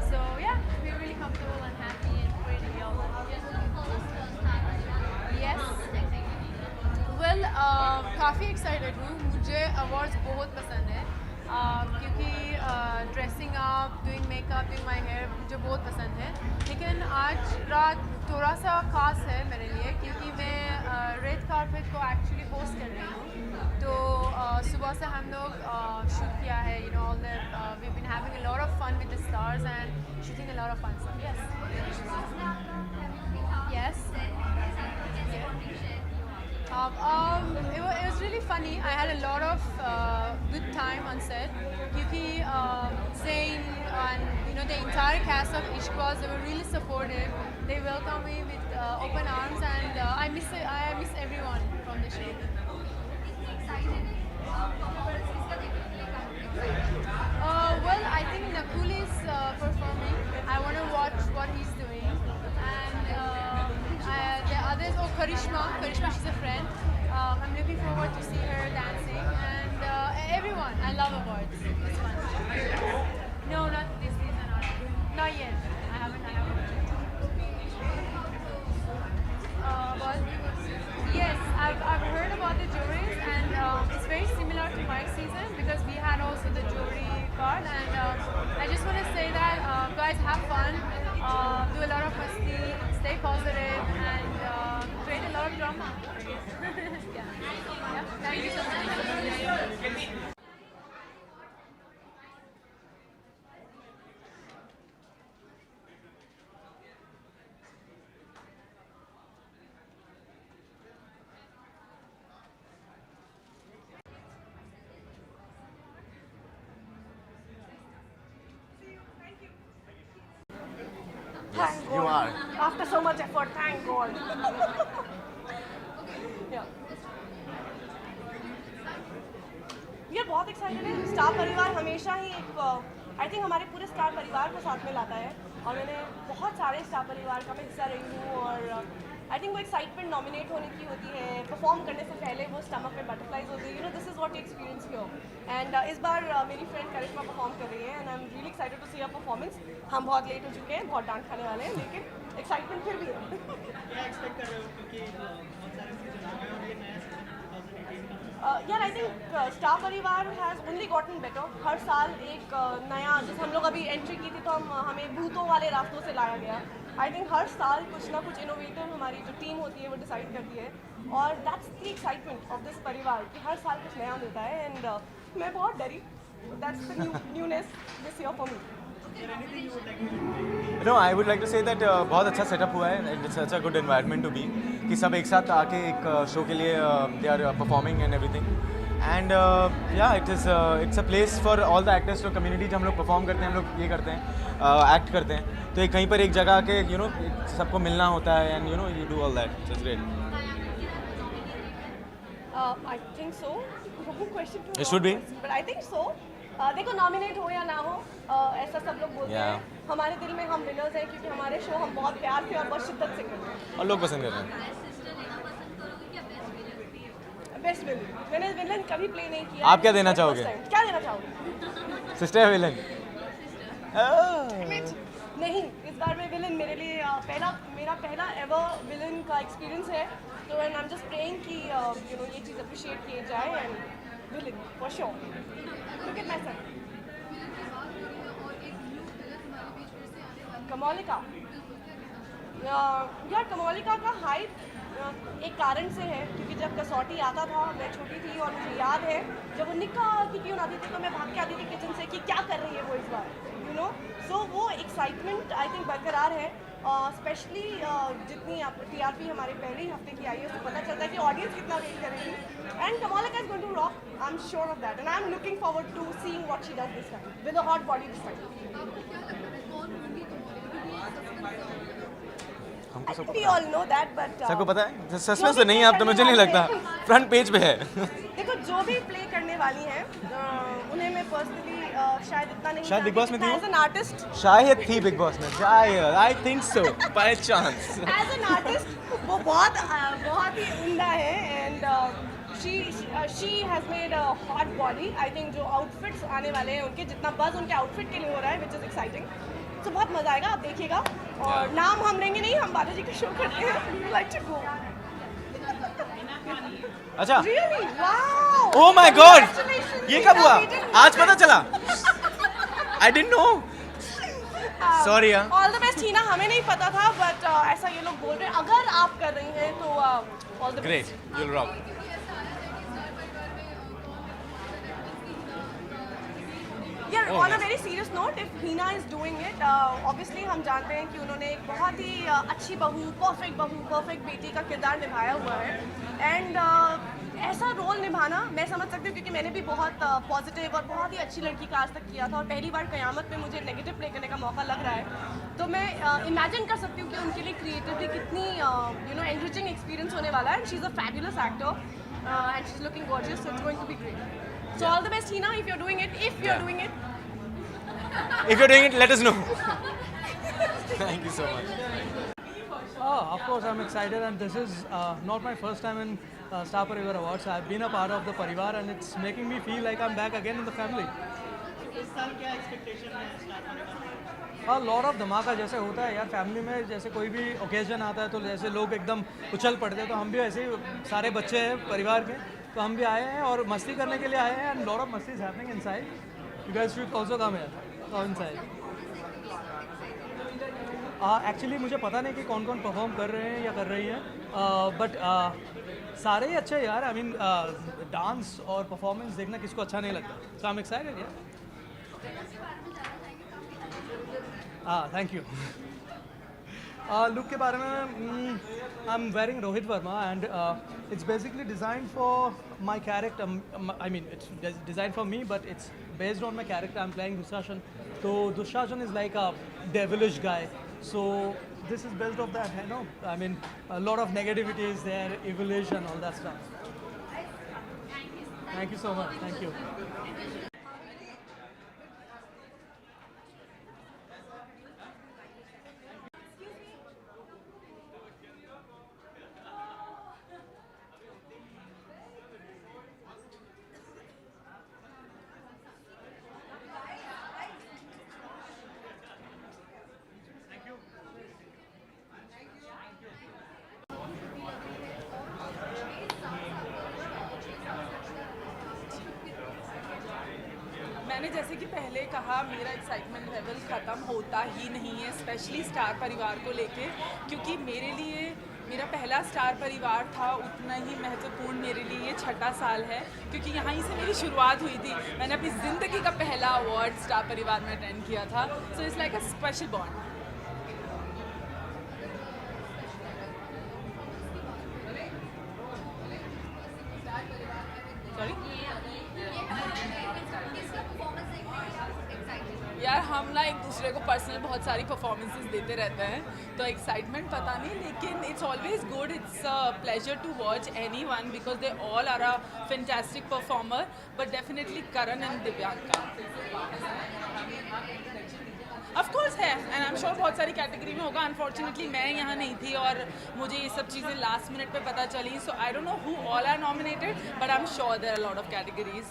So yeah, I feel really comfortable and happy and pretty all Yes. Well, काफ़ी excited हूँ. मुझे awards बहुत पसंद है. क्योंकि dressing up, doing makeup, doing my hair मुझे बहुत पसंद है. लेकिन आज रात थोड़ा सा ख़ास है मेरे लिए क्योंकि मैं रेड कार्पेट को एक्चुअली होस्ट कर रही हूँ. तो सुबह से हम लोग शूट किया है, we been having a lot of fun with the stars and shooting a lot of fun stuff. Yes. Yes. It was really funny. I had a lot of good time on set. Because Zayn and the entire cast of Ishqboz, they were really supportive. They welcomed me with open arms, and I miss everyone from the show. Well, I think Nakul is performing. I want to watch what he's doing. And the others, Karishma, she's a friend. I'm looking forward to see her dancing. And everyone, I love awards. It's fun. No, not this season. Not yet. I haven't. Yes, I've heard about the juries, and it's very similar to my season because we had also the jury part. And I just want to say that guys, have fun, do a lot of masti, stay positive, and create a lot of drama. yeah. Thank you so much. Thank God. You are. After so much effort, thank God. yeah. ये बहुत excited है. Star परिवार हमेशा ही एक I think हमारे पूरे star परिवार को साथ में लाता है और मैंने बहुत सारे स्टार परिवार का मैं हिस्सा रही हूँ और आई थिंक वो एक्साइटमेंट नॉमिनेट होने की होती है, परफॉर्म करने से पहले वो स्टमक में बटरफ्लाइज होती है. This is what you experience here. And इस बार मेरी फ्रेंड करिश्मा परफॉर्म कर रही है and I am really excited to see her performance. हम बहुत लेट हो चुके हैं, बहुत डांट खाने वाले हैं, लेकिन एक्साइटमेंट फिर भी है. क्या एक्सपेक्ट कर रहे हो क्योंकि बहुत सारे सीजन आ गए और ये नया यार आई थिंक स्टार परिवार हैज़ ओनली गॉटन बेटर. हर साल एक नया, जैसे हम लोग अभी एंट्री की थी तो हमें भूतों वाले रास्तों से लाया गया. आई थिंक हर साल कुछ ना कुछ इनोवेटिव हमारी जो टीम होती है वो डिसाइड करती है और that's the excitement of this परिवार कि हर साल कुछ नया मिलता है. एंड मैं बहुत डरी. That's the newness this year for me. No, I would like to say that बहुत अच्छा सेटअप हुआ है. It's such a good environment to be कि सब एक साथ आके एक शो के लिए they are performing and everything. And yeah, it's a place for all the actors to community. जब हम लोग perform करते हैं, हम लोग ये करते हैं, act करते हैं, तो एक कहीं पर एक जगह आके सबको मिलना होता है and you do all that. It's great. I think so. Wrong question to It should be. But I think so. देखो नॉमिनेट हो या ना हो, ऐसा सब लोग बोलते हैं. हमारे दिल में हम विनर्स हैं क्योंकि हमारे शो हम बहुत प्यार से और बहुत शिद्दत से करते हैं और लोग पसंद कर रहे हैं. Best villain. मैंने विलन कभी प्ले नहीं किया. आप क्या देना चाहोगे? क्या देना चाहोगे? सिस्टर या विलन? नहीं, इस बार मैं विलन, मेरे लिए मेरा पहला एवर विलन का एक्सपीरियंस है. तो and I am just praying कि ये चीज़ अप्रिशिएट किए जाए and villain for sure. Look at my son. Komolika. यार कमोलिका का हाइप एक कारण से है क्योंकि जब कसौटी आता था मैं छोटी थी और मुझे याद है जब वो निक्का की ट्यून आती थी तो मैं भाग के आती थी किचन से कि क्या कर रही है वो इस बार. सो वो एक्साइटमेंट आई थिंक बरकरार है. स्पेशली जितनी TRP हमारे पहले ही हफ्ते की आई है उससे पता चलता है कि ऑडियंस कितना वेट करेगी. And Komolika is going to rock. I am sure of that and I am looking forward to seeing what she does this time with a hot body this time. हमको सबको We all know that, but सबको पता है. Suspense तो नहीं है, अब तो मुझे नहीं लगता. फ्रंट पेज पे है. देखो जो भी प्ले करने वाली हैं उन्हें मैं पर्सनली शायद इतना नहीं शायद बिग बॉस में थी एज एन आर्टिस्ट. शायद थी बिग बॉस में. शायद I think so by chance. As an artist वो बहुत ही उम्दा है and she has made a hot body. I think जो आउटफिट्स आने वाले हैं उनके जितना बज़ उनके आउटफिट के लिए हो रहा है विच इज़ एक्साइटिंग. तो बहुत मज़ा आएगा, आप देखिएगा. और नाम हम लेंगे नहीं, हम बालाजी का शो करते हैं. We like to go. अच्छा. Really? Wow! Oh my God! Congratulations! ये कब हुआ? आज पता चला? I didn't know. Sorry यार. All the best हीना, हमें नहीं पता था but ऐसा ये लोग बोल रहे हैं. अगर आप कर रही हैं तो all the best. Great. You'll rock. Yeah, on a very serious note, if Hina is doing it, obviously हम जानते हैं कि उन्होंने एक बहुत ही अच्छी बहू, perfect बेटी का किरदार निभाया हुआ है, and ऐसा रोल निभाना मैं समझ सकती हूँ क्योंकि मैंने भी बहुत पॉजिटिव और बहुत ही अच्छी लड़की का आज तक किया था और पहली बार क़यामत में मुझे नेगेटिव प्ले करने का मौका लग रहा है, तो मैं इमेजिन कर सकती हूँ कि उनके लिए क्रिएटिवली कितनी एनरिचिंग एक्सपीरियंस होने वाला है. And she is a fabulous actor and she is looking gorgeous, so it's going to be great. So all the best, Hina, if you're doing it. If you're doing it. If you're doing it, let us know. Thank you so much. Of course, I'm excited, and this is not my first time in Star Parivar Awards. I've been a part of the Parivar, and it's making me feel like I'm back again in the family. इस साल क्या expectation है star परिवार? हाँ, lot of धमाका जैसे होता है यार फैमिली में, जैसे कोई भी ओकेजन आता है तो जैसे लोग एकदम उछल पड़ते हैं, तो हम भी ऐसे ही सारे बच्चे हैं परिवार के, तो हम भी आए हैं और मस्ती करने के लिए आए हैं. एंड लॉट ऑफ मस्ती is happening inside. You guys should also come here और इनसाइड. एक्चुअली मुझे पता नहीं कि कौन कौन परफॉर्म कर रहे हैं या कर रही हैं, बट सारे ही अच्छे यार. आई मीन डांस और परफॉर्मेंस देखना किसको अच्छा नहीं लगता. सो आई एम एक्साइटेड यार. Thank you. लुक के बारे में I am wearing Rohit Verma and it's basically design for my character. I mean it's design for me but it's based on my character. I am playing Dushasan. तो Dushasan is like a devilish guy. So this is built of that, you know. I mean, a lot of negativity is there, evilish and all that stuff. Thank you so much. Thank you. मैंने जैसे कि पहले कहा, मेरा excitement level ख़त्म होता ही नहीं है, स्पेशली स्टार परिवार को लेके, क्योंकि मेरे लिए मेरा पहला स्टार परिवार था उतना ही महत्वपूर्ण मेरे लिए ये 6ठा साल है, क्योंकि यहाँ से मेरी शुरुआत हुई थी. मैंने अपनी ज़िंदगी का पहला अवार्ड स्टार परिवार में अटेंड किया था. So it's like a special bond. यार हम ना एक दूसरे को पर्सनल बहुत सारी परफॉर्मेंसेस देते रहते हैं, तो एक्साइटमेंट पता नहीं, लेकिन it's always good. It's a pleasure to watch any one because they all are a fantastic performer, but definitely Karan and Divyanka of course है. एंड आई एम श्योर बहुत सारी कैटेगरी में होगा. अनफॉर्चुनेटली मैं यहाँ नहीं थी और मुझे ये सब चीज़ें लास्ट मिनट पे पता चली. So I don't know who all are nominated, but I am sure there are lot of categories.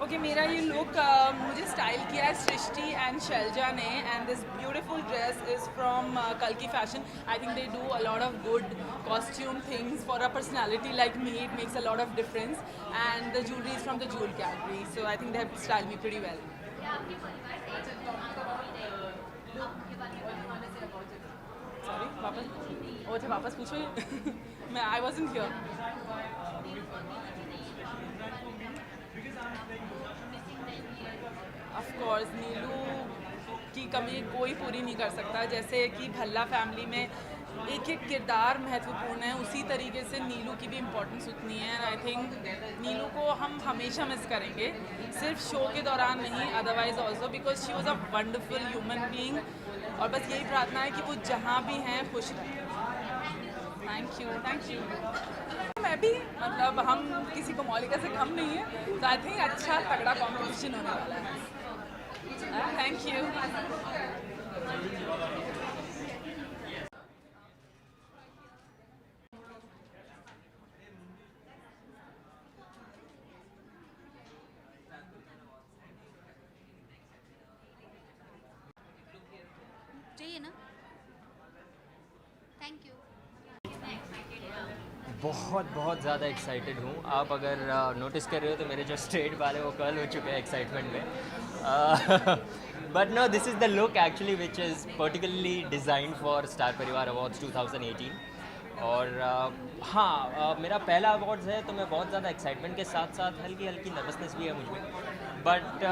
Okay, मेरा ये लुक मुझे स्टाइल किया है सृष्टि एंड शैलजा ने, and this beautiful dress is from कल्की fashion. I think they do a lot of good costume things for a personality like me. It makes a lot of difference, and the jewellery is from the jewel category. So I think they have style me pretty well. Sorry, वापस अच्छा वापस पूछो. मैं I wasn't here. Of course Neelu की कमी कोई पूरी नहीं कर सकता. जैसे कि भल्ला फैमिली में एक एक किरदार महत्वपूर्ण है, उसी तरीके से नीलू की भी इम्पोर्टेंस उतनी है. आई थिंक नीलू को हम हमेशा मिस करेंगे, सिर्फ शो के दौरान नहीं, otherwise also, because she was a wonderful human being. और बस यही प्रार्थना है कि वो जहाँ भी हैं खुश रहें. Thank you. Thank you. मैं भी मतलब हम किसी को मौलिका से कम नहीं है, तो आई थिंक अच्छा तगड़ा कॉम्पिटिशन होने वाला है. Thank you. चाहिए ना. Thank you. बहुत ज़्यादा एक्साइटेड हूँ. आप अगर नोटिस कर रहे हो तो मेरे जो स्ट्रेट बाल है वो कर्ल हो चुके हैं एक्साइटमेंट में. But no, this is the look actually which is particularly designed for Star Parivaar Awards 2018. और हाँ, मेरा पहला अवार्ड्स है तो मैं बहुत ज़्यादा एक्साइटमेंट के साथ साथ हल्की हल्की नर्वसनेस भी है मुझ में. बट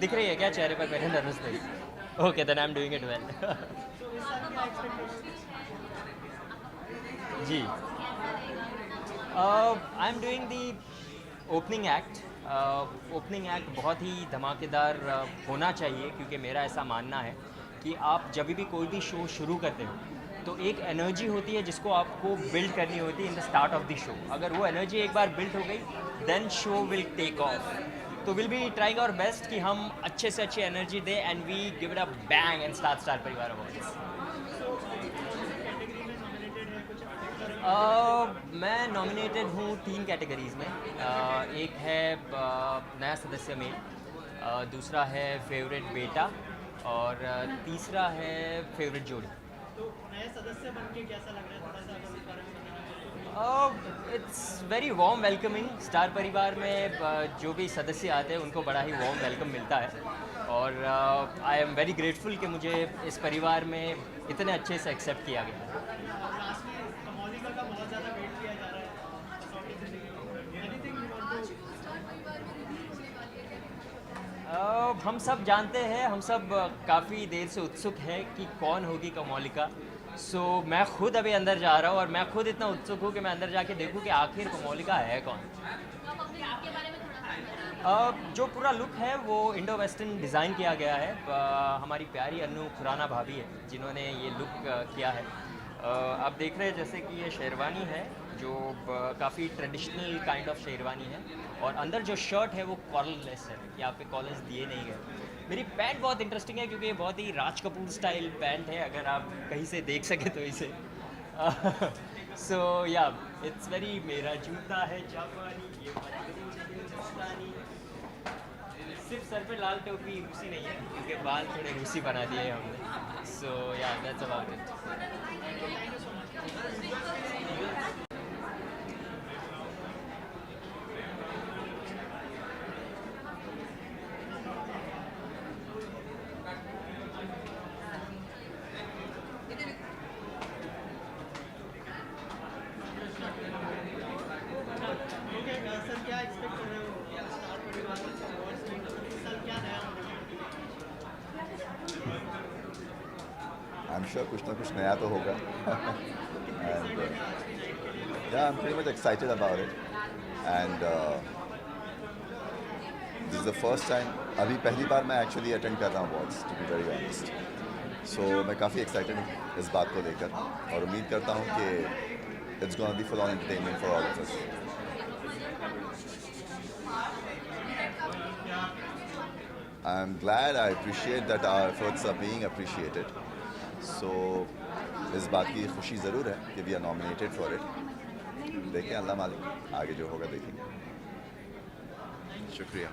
दिख रही है क्या चेहरे पर मेरे nervousness? Okay then I am doing it well. जी I am doing the opening act. Opening act बहुत ही धमाकेदार होना चाहिए, क्योंकि मेरा ऐसा मानना है कि आप जब भी कोई भी शो शुरू करते हो तो एक एनर्जी होती है जिसको आपको बिल्ड करनी होती है in the start of the show. अगर वो एनर्जी एक बार बिल्ड हो गई then show will take off. तो will be trying our best कि हम अच्छे से अच्छी एनर्जी दें and we give it a bang and star Parivaar awards. मैं नॉमिनेटेड हूँ 3 कैटेगरीज़ में। एक है नया सदस्य मेल, दूसरा है फेवरेट बेटा और तीसरा है फेवरेट जोड़ी। तो नए सदस्य बन के कैसा लग रहा है, थोड़ा सा अगर इस बारे में बताना। It's very warm welcoming. Star Parivaar में जो भी सदस्य आते हैं उनको बड़ा ही वार्म वेलकम मिलता है और आई एम वेरी ग्रेटफुल कि मुझे इस परिवार में इतने अच्छे से एक्सेप्ट किया गया। का बहुत ज़्यादा वेट किया जा रहा है। हम सब जानते हैं, हम सब काफ़ी देर से उत्सुक हैं कि कौन होगी कमोलिका। सो मैं खुद अभी अंदर जा रहा हूँ और मैं खुद इतना उत्सुक हूँ कि मैं अंदर जाके देखूँ कि आखिर कमोलिका है कौन। जो पूरा लुक है वो इंडो वेस्टर्न डिज़ाइन किया गया है। हमारी प्यारी अन्नू खुराना भाभी है जिन्होंने ये लुक किया है। आप देख रहे हैं जैसे कि ये शेरवानी है जो काफ़ी ट्रेडिशनल काइंड ऑफ शेरवानी है और अंदर जो शर्ट है वो कॉलरलेस है, यहाँ पे कॉलर्स दिए नहीं गए। मेरी पैंट बहुत इंटरेस्टिंग है क्योंकि ये बहुत ही राज कपूर स्टाइल पैंट है, अगर आप कहीं से देख सके तो इसे। सो या इट्स वेरी, मेरा जूता है जापानी, ये पाकिस्तानी। सिर्फ सर पे लाल टोपी रूसी नहीं है क्योंकि बाल थोड़े रूसी बना दिए हमने। सो या दैट्स अबाउट इट। सर क्या एक्सपेक्ट कर रहे हो स्टार परिवार के अवार्ड्स में, इस साल क्या नया होने आई एम श्योर कुछ ना कुछ नया तो होगा। And yeah I am pretty much excited about it and this is the first time, अभी पहली बार मैं एक्चुअली अटेंड कर रहा हूँ awards, to be very honest. So मैं काफ़ी एक्साइटेड हूँ इस बात को लेकर और उम्मीद करता हूँ कि it's gonna B full on entertainment for all of us. I'm glad, I appreciate that our efforts are being appreciated. So, इस बात की खुशी ज़रूर है कि we are nominated for it. देखें अल्लाह मालिक, आगे जो होगा देखेंगे। शुक्रिया।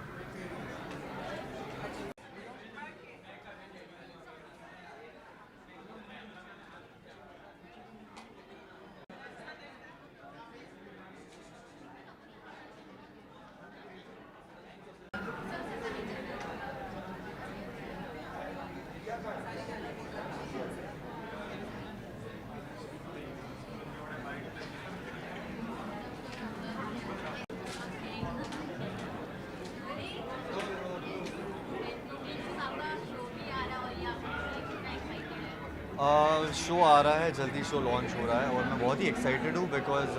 शो आ रहा है, जल्दी शो लॉन्च हो रहा है और मैं बहुत ही एक्साइटेड हूँ बिकॉज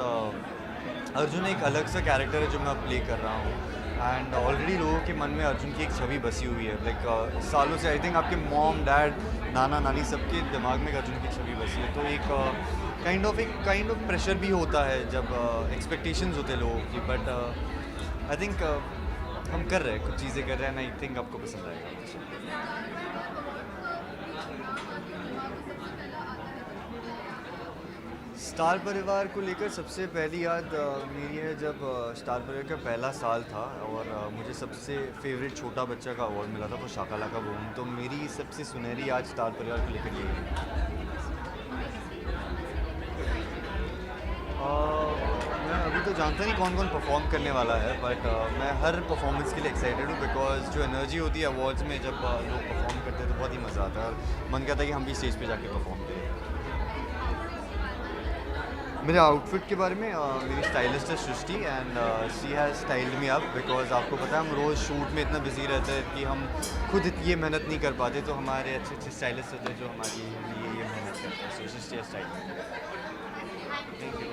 अर्जुन एक अलग सा कैरेक्टर है जो मैं प्ले कर रहा हूँ एंड ऑलरेडी लोगों के मन में अर्जुन की एक छवि बसी हुई है। लाइक सालों से आई थिंक आपके मॉम डैड नाना नानी सबके दिमाग में अर्जुन की छवि बसी है। तो एक काइंड ऑफ प्रेशर भी होता है जब एक्सपेक्टेशंस होते हैं लोगों की, बट आई थिंक हम कर रहे हैं, कुछ चीज़ें कर रहे हैं, आई थिंक आपको पसंद आएगा। स्टार परिवार को लेकर सबसे पहली याद मेरी है जब स्टार परिवार का पहला साल था और मुझे सबसे फेवरेट छोटा बच्चा का अवार्ड मिला था वो शाकाला का बूम। तो मेरी सबसे सुनहरी याद स्टार परिवार को लेकर यही है। मैं अभी तो जानता नहीं कौन कौन परफॉर्म करने वाला है, बट मैं हर परफॉर्मेंस के लिए एक्साइटेड हूँ बिकॉज जो एनर्जी होती है अवार्ड्स में जब लोग परफॉर्म करते हैं तो बहुत ही मज़ा आता है और मन करता है कि हम भी स्टेज पे जाके परफॉर्म करें। मेरे आउटफिट के बारे में मेरी स्टाइलिस्ट है Srishti and she has styled me up because आपको पता है हम रोज़ शूट में इतना बिजी रहते हैं कि हम खुद ये मेहनत नहीं कर पाते, तो हमारे अच्छे अच्छे स्टाइलिस्ट होते हैं जो हमारी लिए ये मेहनत करते हैं। सो सृष्टि style. Thank you.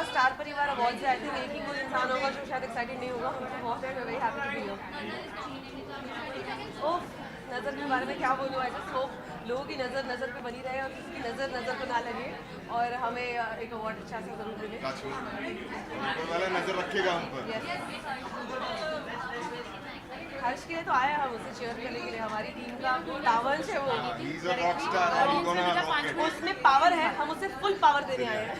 Star Parivaar award से आई थिंक एक ही कोई इंसान होगा जो शायद एक्साइटेड नहीं होगा। हमको बहुत है, very happy to be here. Oh, नज़र के बारे में क्या बोलूँ, आई जस्ट होप लोगों की नज़र पे बनी रहे और किसी की नज़र को ना लगे और हमें एक अवार्ड अच्छा से ज़रूर मिले। नजर रखेगा हम पर। हर्ष के लिए तो आया हम उसे चेयर करने के लिए, हमारी टीम का टावर है वो, उसमें पावर है, हम उसे फुल पावर देने आए हैं।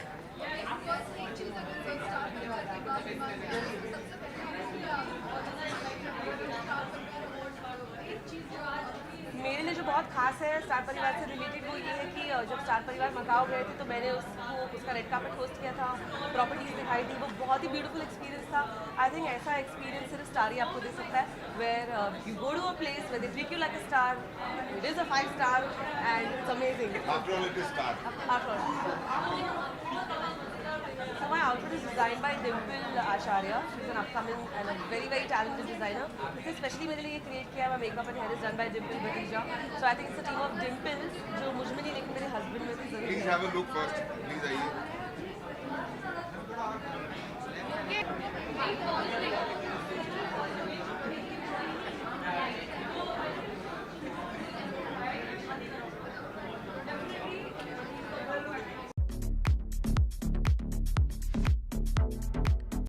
मेरे लिए जो बहुत खास है स्टार परिवार से रिलेटेड वो ये है कि जब स्टार परिवार मकाओ गए थे तो मैंने उसका रेड कार्पेट होस्ट किया था, प्रॉपर्टीज दिखाई थी, वो बहुत ही ब्यूटीफुल एक्सपीरियंस था। आई थिंक ऐसा एक्सपीरियंस सिर्फ स्टार ही आपको दे सकता है, where you go to a place where they treat you like a star, it is a 5 star and it's amazing. After all, it is star. After all. So my outfit is designed by Dimple Acharya. She's an upcoming and a very very talented designer. This specially मेरे लिए create किया है। Makeup and hair is done by Dimple Batija. So I think it's a team of Dimples जो मुझ में नहीं लेकिन मेरे husband में भी जरूर। Please have a look first. Please आइए।